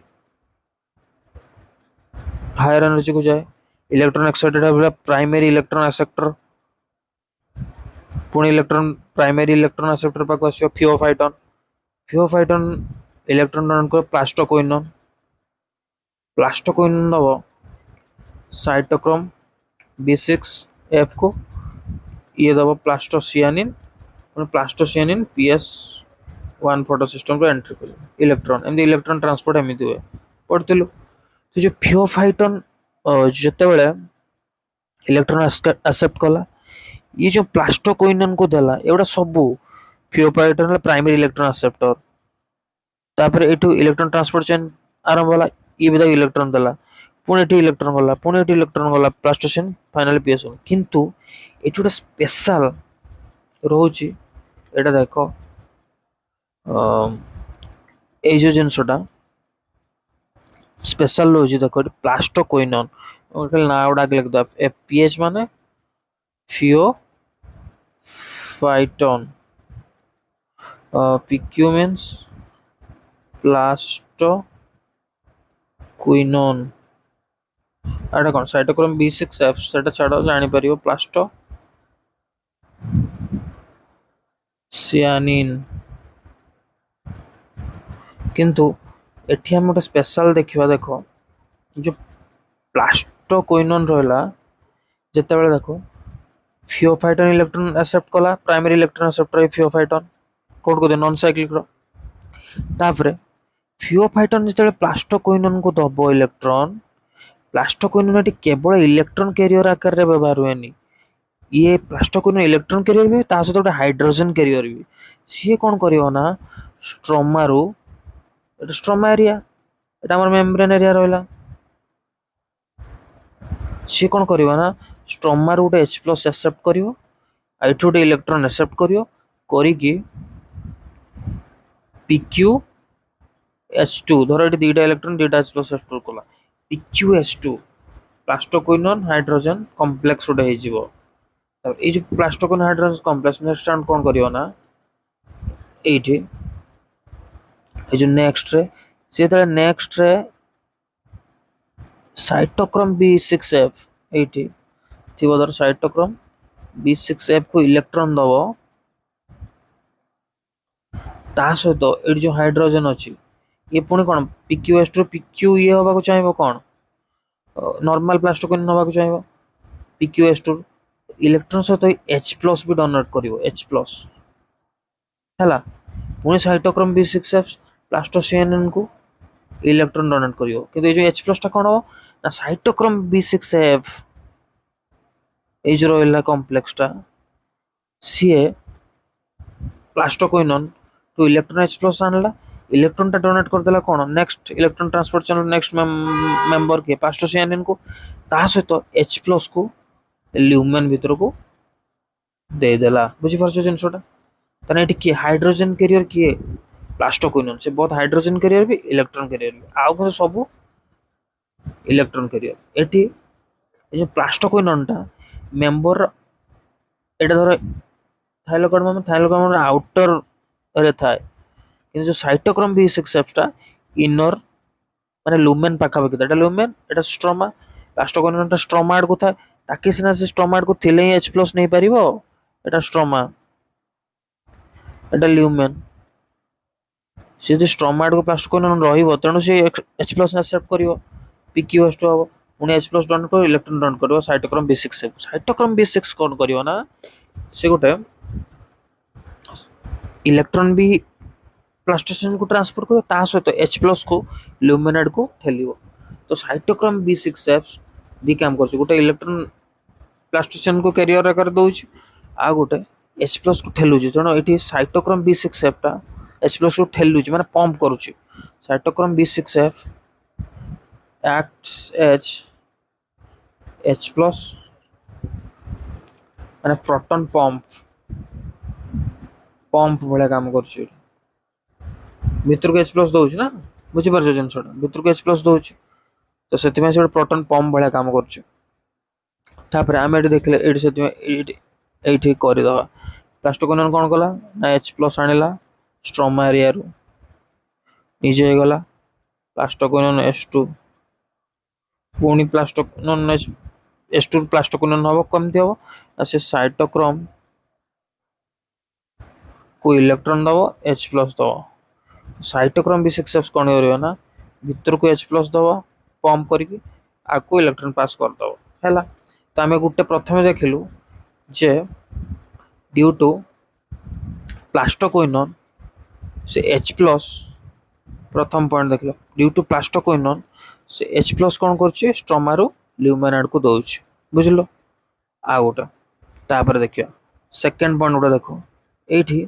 हायर एनर्जी को जाए इलेक्ट्रॉन एक्साइटेड है प्राइमरी इलेक्ट्रॉन एक्सेप्टर पुणी इलेक्ट्रॉन प्राइमरी इलेक्ट्रॉन एक्सेप्टर पाक आसियो फियोफाइटन इलेक्ट्रॉन को प्लास्टोक्विनोन दबो साइटोक्रोम B6F को ये दबो प्लास्टोसियानिन PS1 फोटो सिस्टम को एंट्री कर इलेक्ट्रॉन एमदी इलेक्ट्रॉन ट्रांसपोर्ट एमदी हुए पढ़थिलु तो जो फियोफाइटन जते बेले इलेक्ट्रॉन एक्सेप्ट कला ये जो प्लास्टोक्विनोन को देला एवडा सब फियोफाइटन प्राइमरी इलेक्ट्रॉन एक्सेप्टर तापर एटू इलेक्ट्रॉन ट्रांसपोर्ट चेन आरंभ होला ये भी इलेक्ट्रॉन देला पुणे इलेक्ट्रॉन गला प्लास्टोसियन फाइनली PS1 किंतु एटू गोटे स्पेशल रोची एटा देखो ए जो जिनसटा स्पेशल रोची देखो प्लास्टोक्विनोन ओके ना उडा लिख दो FPH माने फियोफाइटन PQ मींस प्लास्टोक्विनोन एटा कोन साइटोक्रोम B6F सेटा छाडो जानि परियो प्लास्टो सियानिन किंतु एठी हम गोटे स्पेशल देखिबा देखो जो प्लास्टोक्विनोन रहला जते बेले देखो फियोफाइटन इलेक्ट्रॉन एक्सेप्ट कला प्राइमरी इलेक्ट्रॉन एक्सेप्टर फियोफाइटन कोड को नॉन साइक्लिक रो तापरे फियोफाइटन जते प्लास्टोक्विनोन को दबो इलेक्ट्रॉन प्लास्टोक्विनोन केवल इलेक्ट्रॉन कैरियर आकार रे व्यवहार हुएनी ये प्लास्टोक्विनोन इलेक्ट्रॉन कैरियर भी ता सहित गोटे हाइड्रोजन कैरियर भी सी कौन करियो ना स्ट्रोमा रो एटा स्ट्रोमा एरिया एटा हमर मेम्ब्रेन एरिया रहला सी कौन करियो ना स्ट्रोमा रो गोटे H+ एक्सेप्ट करियो आ एठु गोटे इलेक्ट्रॉन एक्सेप्ट करियो करी कि PqH2 धर एठी दुईटा इलेक्ट्रॉन दुईटा H+ एक्सेप्ट कला PqH2 प्लास्टोक्विनोन हाइड्रोजन कॉम्प्लेक्स गोटे हेजिवो तब ए जो plastoquinone hydrogen complex next round कौन करियो ना एठी ए जो नेक्स्ट रे से त नेक्स्ट रे साइटोक्रोम B6F एठी थिबो धर साइटोक्रोम B6F को इलेक्ट्रॉन दबो ता सहित एठी जो हाइड्रोजन अछि ये पुणी कौन PqH2 PQ ये होबा को चाहिबो कौन नॉर्मल प्लास्टोक्विनोन होबा को चाहिबो PqH2 इलेक्ट्रॉन सहित H+ भी डोनेट करिवो H+ हैला पुणी साइटोक्रोम B6F प्लास्टोसिएनिन को इलेक्ट्रॉन डोनेट करिवो किंतु ए जो H+ टा कोन हो ना साइटोक्रोम B6F ए जो रहला कॉम्प्लेक्स टा सीए प्लास्टोक्विनोन टू इलेक्ट्रॉन H+ आनला इलेक्ट्रॉन टा डोनेट कर देला कोन next electron transport channel next member के प्लास्टोसिएनिन को ता सहित H+ को ल्यूमेन भीतर को दे देला बुझी परछो जिनसोटा तने एठी की हाइड्रोजन कैरियर की प्लास्टोक्विनोन से बहुत हाइड्रोजन कैरियर भी इलेक्ट्रॉन कैरियर भी आउ को सब इलेक्ट्रॉन कैरियर एठी ए जो प्लास्टोक्विनोन टा मेंबर एटा धर थाइलोकार्बन आउटर रे थाए कि जो साइटोक्रोम B6F टा इनर माने लुमेन पाखा पाखी एटा लुमेन एटा स्ट्रोमा प्लास्टोक्विनोन टा स्ट्रोमा आड को थाए ताकि सिना से स्ट्रोमा आड को थिले ही H+ नहीं परिबो एटा स्ट्रोमा एटा ल्यूमेन से जो स्ट्रोमा आड को प्लास्टोक्विनोन रहिबो तेनु से H+ एक्सेप्ट करिवो PqH2 हो पुणी H+ डोनेट कर इलेक्ट्रॉन डोनेट करिवो साइटोक्रोम B6 कोन करिवो ना से गोटे इलेक्ट्रॉन भी प्लास्टोसिएन को ट्रांसफर करिवो ता सहित H+ को ल्यूमिनेट को ठेलिवो तो साइटोक्रोम B6F दी काम करछ गोटे इलेक्ट्रॉन प्लास्टोसिएन को कैरियर कर दोछ आ गोटे H+ को ठेलुछ जनो एठी साइटोक्रोम B6F टा H+ को ठेलुछ माने पंप करूछ cytochrome B6F acts as H+ माने प्रोटॉन पंप भले काम करछ भीतर को H+ दोछ ना बुझी परछ जिनसोटा भीतर को H+ दोछ तो सेति में से प्रोटॉन पंप भले काम करछ तापर आमे एठी देखले एठी सेति में एठी करि दवा प्लास्टोक्विनोन कोन कला ना H+ आनिला स्ट्रोमा एरिया रो नीचे गला प्लास्टोक्विनोन H2 पुणी प्लास्टोक्विनोन H2 प्लास्टोक्विनोन हबो कमती हबो से साइटोक्रोम को इलेक्ट्रॉन दबो H+ दबो साइटोक्रोम B6F कोन करियो ना भीतर को H+ दबो पंप करके आको इलेक्ट्रॉन पास कर दबो हैला तो हमें गुटे प्रथमे देखिलु जे ड्यू टू प्लास्टोक्विनोन से H+ प्रथम पॉइंट देखलो ड्यू टू प्लास्टोक्विनोन से H+ कोन करछि स्ट्रोमा रो ल्यूमिनेट को दोछ बुझलो आ गोटा तापर देखियो सेकंड पॉइंट गोटा देखो एठी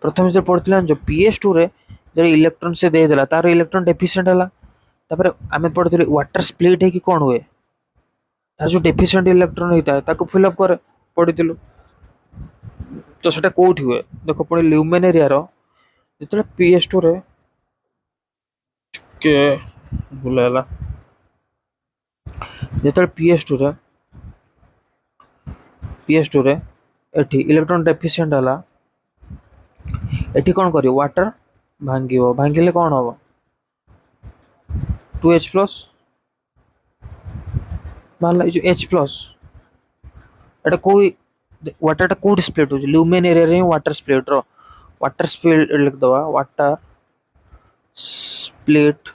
प्रथम जे पढ़थिला जो PS2 रे जे इलेक्ट्रॉन से दे देला तार इलेक्ट्रॉन डेफिशिएंट हला तापर आमे पढ़थिले वाटर स्प्लिट है कि कोन हुए तार जो डेफिशिएंट इलेक्ट्रॉन होता है ताको फिल अप कर पढ़िथिलु तो सेटा कोठी हुए देखो पुणी ल्यूमेन एरिया रो जेतले PS2 रे के बुलाला जेतले PS2 रे एठी इलेक्ट्रॉन डेफिशिएंट हला एठी कोन करियो वाटर भांगियो भांगिले कोन होबो 2H+ मानला जो H+ एटा कोई वाटर टा कोड स्प्लिट हो ल्यूमेन एरिया रे वाटर स्प्लिट लिख दवा water split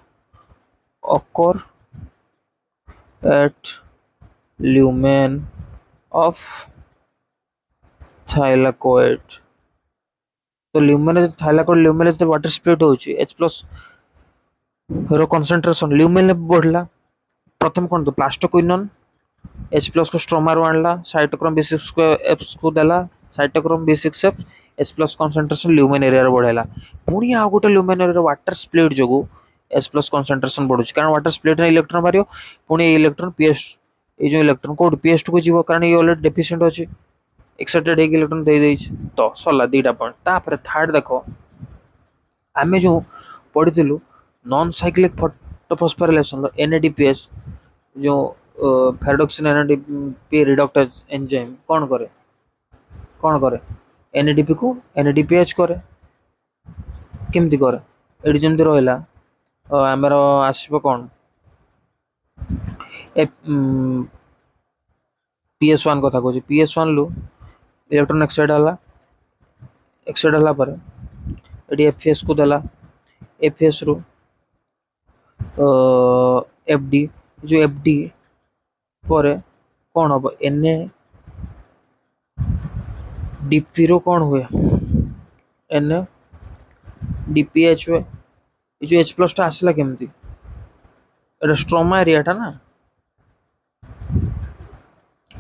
occur at lumen of thylakoid तो ल्यूमेन थाइलाकोइड ल्यूमेन जो वाटर स्प्लिट होची H+ रो कंसंट्रेशन ल्यूमेन बढ़ला प्रथम कोन तो प्लास्टोक्विनोन H प्लस को स्ट्रोमा रो आणला साइटोक्रोम B6 को F को देला cytochrome B6F H plus concentration lumen area रे बढ़ेला पुणी आ गोटे ल्यूमेन एरिया वाटर स्प्लिट जोगु H प्लस कंसंट्रेशन बढ़ुची कारण वाटर स्प्लिट रे इलेक्ट्रॉन बारियो पुणी इलेक्ट्रॉन PS ए जो इलेक्ट्रॉन कोड PS2 को जीवो कारण ये ऑलरेडी डेफिशिएंट अछि एक्साइटेड एक इलेक्ट्रॉन दे देइछ तो सला दीटा पॉइंट तापर थर्ड देखो आमे जो पढ़िथिलु नॉन साइक्लिक फोस्फोराइलेशन NADPH जो फेरोडॉक्सिन NADP रिडक्टेज एंजाइम कौन करे NADP को NADPH करे केमती करे एडी जेमती रहला हमर आसीबो कोन PS1 कथा कहूँ PS1 लु इलेक्ट्रॉन एक्साइड हला पर एडी FS को देला FS रु FD जो FD पर कौन हम NADP रो कौन हुए NADPH हुए ये जो H प्लस टा आसला केमती एटा स्ट्रोमा एरिया टा ना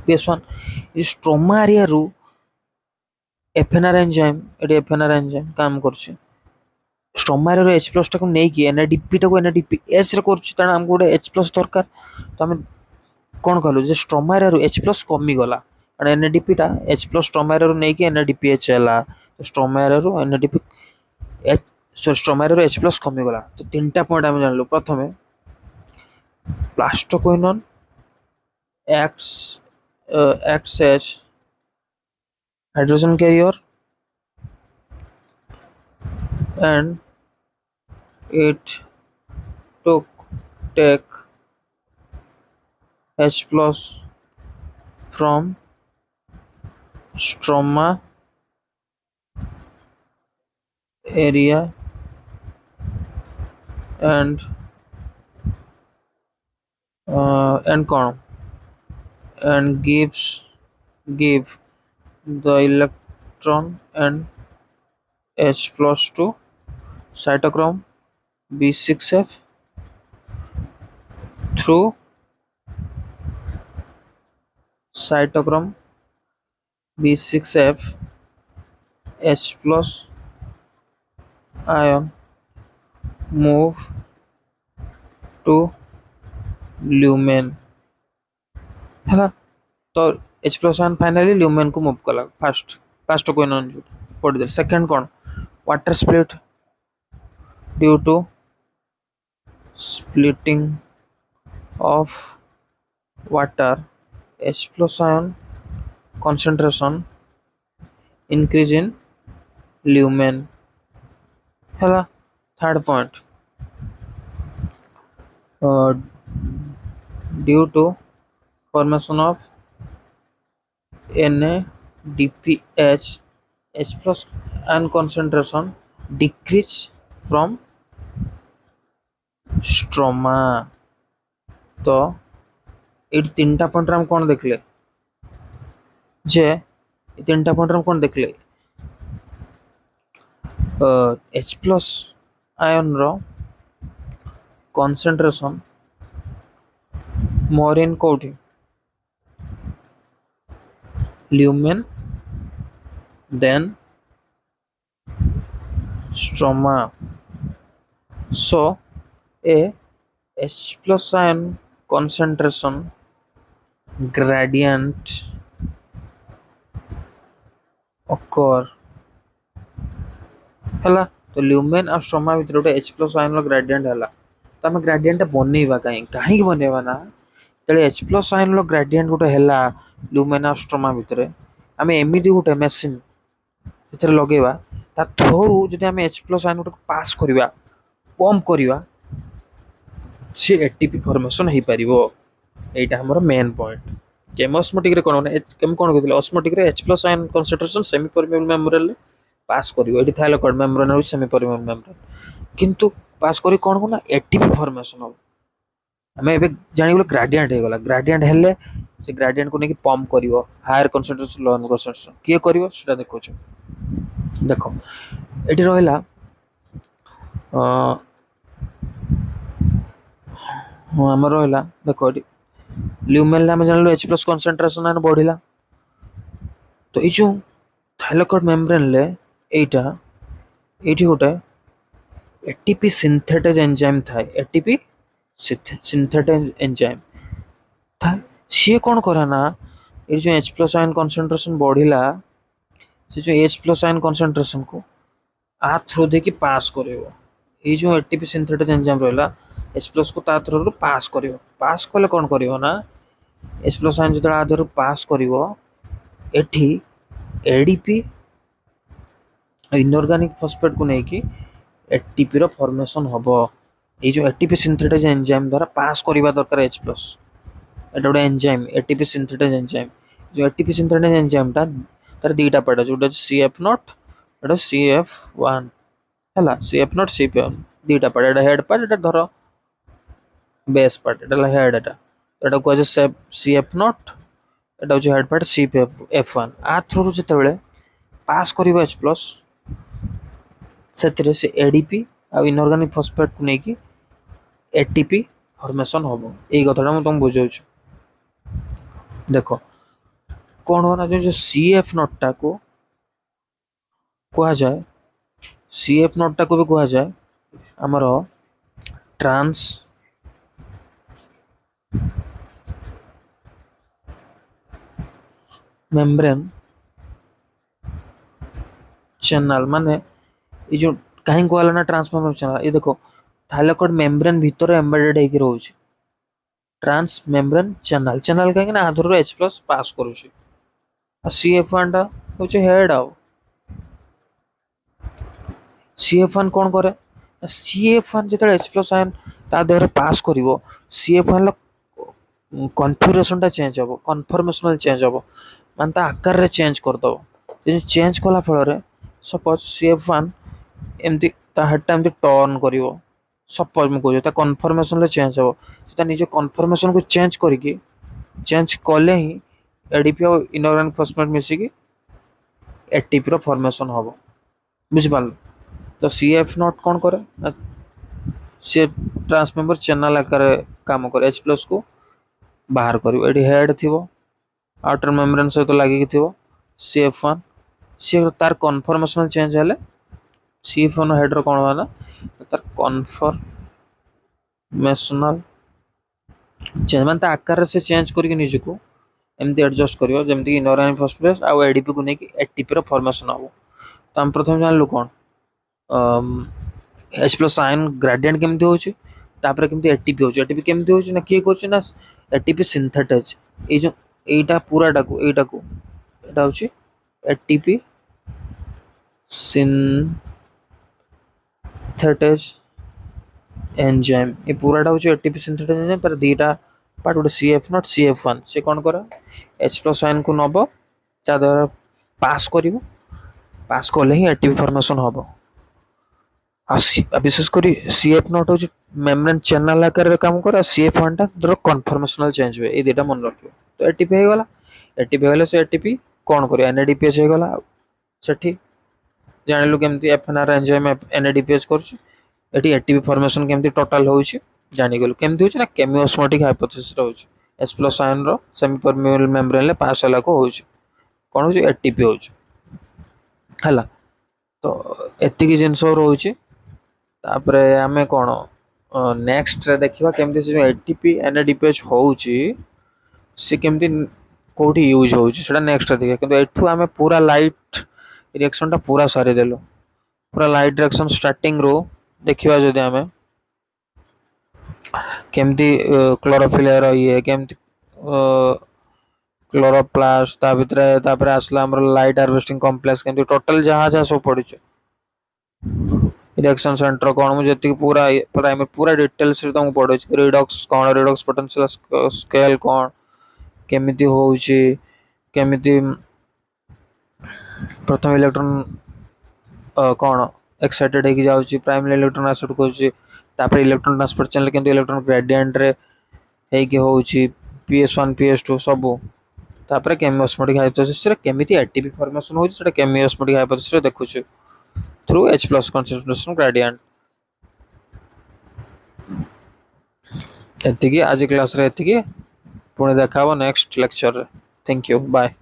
PS1 ये स्ट्रोमा एरिया रु FNR एंजाइम काम करछि स्ट्रोमा एरिया रो H प्लस टा को नै कि NADP टा को NADPH रे करछि ताना हम गोटे H प्लस दरकार तो हम कौन कहलु जे स्ट्रोमा एरिया रो H प्लस कमी गला कारण NADP टा H प्लस स्ट्रोमा एरिया रो नै कि NADPH हला तो स्ट्रोमा एरिया रो NADP H स्ट्रोमा एरिया रो H प्लस कमी गला तो तीनटा पॉइंट हम जानलु प्रथमे plastoquinone XH hydrogen carrier and it took take H plus from stroma area and con and give the electron and H plus to cytochrome B6F through cytochrome B6F H plus ion move to lumen है तो H plus ion finally lumen को move कला first plastoquinone पढ़ी दे second कौन water split due to splitting of water H plus ion concentration increase in lumen है third point due to formation of NADPH H plus and concentration decrease from stroma तो ये तीनटा point हम कौन देखले जे तीनटा पॉइंट हम कौन देखले H plus आयन रो concentration more in कोठी lumen then stroma so a H plus ion concentration gradient occur हला तो lumen और stroma भीतर गोटे H plus ion रो gradient हला तो हम gradient बनेबा काहे बनेबा ना तले H plus ion रो gradient गोटे हला lumen और stroma भीतर आम एमती गोटे मेसीन भीतर लगेबा ता थ्रू जदि आम H plus ion गोटे पास करवा पंप करवा सी एटीपी फॉर्मेशन हो पारिबो एटा हमर मेन पॉइंट केमोस्मोटिक रे कोन केम कोन कहथिले ऑस्मोटिक रे H plus ion concentration semi permeable membrane pass करिवो एटी थाइल कॉर्ड मेम्ब्रेन रो सेमी परमेबल मेम्ब्रेन किंतु पास करी कोन कोन एटीपी फॉर्मेशन हो हमें एबे जानि गेलो ग्रेडिएंट हे गेला ग्रेडिएंट हेले से ग्रेडिएंट को नेकी पंप करिवो हायर कंसंट्रेशन लो कंसंट्रेशन किए करिवो सेटा देखो छ देखो एटी रहला हमर रहला देखो एटी ल्यूमेन आम जान H प्लस कनसेंट्रेशन बढ़ला तो ये थाइलाकॉइड मेम्ब्रेन ले एटा एठी गोटे एटीपी सिंथेटेज एंजाइम थाए एटीपी सिंथेटेज एंजाइम था सी कौन करे ना ये जो H प्लस आयन कनसेंट्रेशन बढ़ला से जो H प्लस आयन कनसेंट्रेशन को आ थ्रू दे कि पास करिवो ये जो एटीपी सिंथेटेज एंजाइम रहला H प्लस को ता थ्रू पास करिवो पास कले कौन करिवो ना H प्लस आयन जतरा आधर पास करिवो एठी एडीपी इनऑर्गेनिक फॉस्फेट को नहीं कि एटीपी रो फॉर्मेशन हबो ये जो एटीपी सिंथेटेज एंजाइम द्वारा पास करबा दरकार H प्लस एटा गोटे एंजाइम एटीपी सिंथेटेज एंजाइम जो एटीपी सिंथेटेज एंजाइम टा तार दीटा पार्ट जोटा CF नॉट एटा CF1 हैला CF not CF1 दीटा part Etah head part एटा धरो बेस पार्ट एटा हेड एटा को जे CF नॉट एटा हो हेड पार्ट CF1 आ थ्रू जेते पास करिवो H प्लस से एडीपी आ इनऑर्गेनिक फॉस्फेट को नहीं कि एटीपी फॉर्मेशन हम यही कथा मुझे तुम बुझाऊँ देखो कौन हो ना जो CF नोटा को कह जाए CF नोटा को भी कह जाए आमर ट्रांस मेम्ब्रेन चैनल माने ये जो कहीं कहला ना ट्रांस मेम्ब्रेन चैनल ये देखो थाइलाकॉइड मेम्ब्रेन भीतर एम्बेडेड होकर रोचे ट्रांस मेम्ब्रेन चैनल चैनल कहीं ना आधर H प्लस पास करुचे CF1 टा होचे हेड आउ CF1 कौन करे CF1 जेते H प्लस आयन ता देहर पास करिवो CF1 लो कॉन्फ़िगरेशन टा चेंज हबो कन्फर्मेशनल चेंज हबो मान ता आकार रे चेंज कर दो जे चेंज कला फल रे सपोज CF1 एमती ता हेड टा एमती टर्न करिवो सपोज मैं कहूँ कन्फर्मेशन चेंज हम निज कन्फर्मेशन को चेंज करके चेंज कले ही एडीपी और इनऑर्गेनिक फॉस्फेट मिसिकी एटीपी रो फॉर्मेशन हम बुझिपाल तो CF नॉट कौन करे सी ट्रांसमेम्बर चैनल आकार काम करे H प्लस को बाहर करिवो एडी हेड थिवो आउटर मेम्ब्रेन सहित लागिकी थिवो CF1 सी तार कन्फर्मेशन चेंज हेले CF1 हेड रो कौन होना तार कन्फर्मेशनल चेंज मान आकार से चेंज करके निजको एमती एडजस्ट करियो जेमती कि इनऑर्गेनिक फॉस्फेट आ एडीपी को नेकी एटीपी रो फॉर्मेशन हो तो हम प्रथम जानलु कोन H प्लस आयन ग्रेडिएंट केमती होची तापर केमती एटीपी होची एटीपी केमती होची ना के कोची ना एटीपी सिंथेटेज ए जो एटा पूराटा को एटा होची एटीपी सिंथेटेज एंजाइम ये पूराटा होची एटीपी सिंथेटेज एंजाइम पर दीटा पार्ट गोटे CF नॉट CF1 से कौन करा H प्लस आयन को नब ता द्वारा पास करिवो पास कले ही एटीपी फॉर्मेशन हम विशेषकर CF नॉट हो मेम्ब्रेन चैनल आकार काम कर CF1 टा द्वारा कन्फर्मेशनल चेंज हुए ये दुटा मन रखियो तो एटीपी हो गला एटीपी होले से एटीपी कौन करियो NADPH हो गला सेठी जानलु केमती FNR एंजाइम NADPH करछ एटी एटीपी फॉर्मेशन केमती टोटल होउची जानि गेलु केमती होची ना केमियोस्मोटिक हाइपोथेसिस रहउची H प्लस आयन रो सेमी परमेबल मेम्ब्रेन ले पास होला को होउची कोन होउची एटीपी होउची हला तो एतिकी जिंस रहउची तापरे आमे कोन नेक्स्ट रे देखिबा केमती से जो एटीपी NADPH होउची से केमती कोठी यूज होउची सेटा नेक्स्ट रे देखिबा किंतु एठू आमे पूरा लाइट रिएक्शन टा पूरा सारी देलो पूरा लाइट रिएक्शन स्टार्टिंग रो देखिबा जदि आमे केमती क्लोरोफिल रो ये केमती क्लोरोप्लास्ट ता भितरे तापर आसला हमर लाइट हार्वेस्टिंग कॉम्प्लेक्स केमती टोटल जहां जहां सब पड़ी रिएक्शन सेंटर कौन मुझे पूरा प्राइमरी पूरा डिटेल्स रे तुमको पढ़ो रिडॉक्स कौन रिडॉक्स पोटेंशियल स्केल कौन केमिति होउची केमिति प्रथम इलेक्ट्रॉन कौन एक्साइटेड है कि जाउची प्राइमरी इलेक्ट्रॉन एक्साइट कोची तापर इलेक्ट्रॉन ट्रांसपोर्ट चैनल केंतु इलेक्ट्रॉन ग्रेडिएंट रे है कि होउची PS1 PS2 सब तापर केमियोस्मोटिक हाइपोथेसिस रे केमिति एटीपी फॉर्मेशन होउची सेटा केमियोस्मोटिक हाइपोथेसिस रे देखुछु through H plus concentration gradient एतिकी आज क्लास रे एतिकी पुणी देखा नेक्स्ट लेक्चर रे। Thank you bye.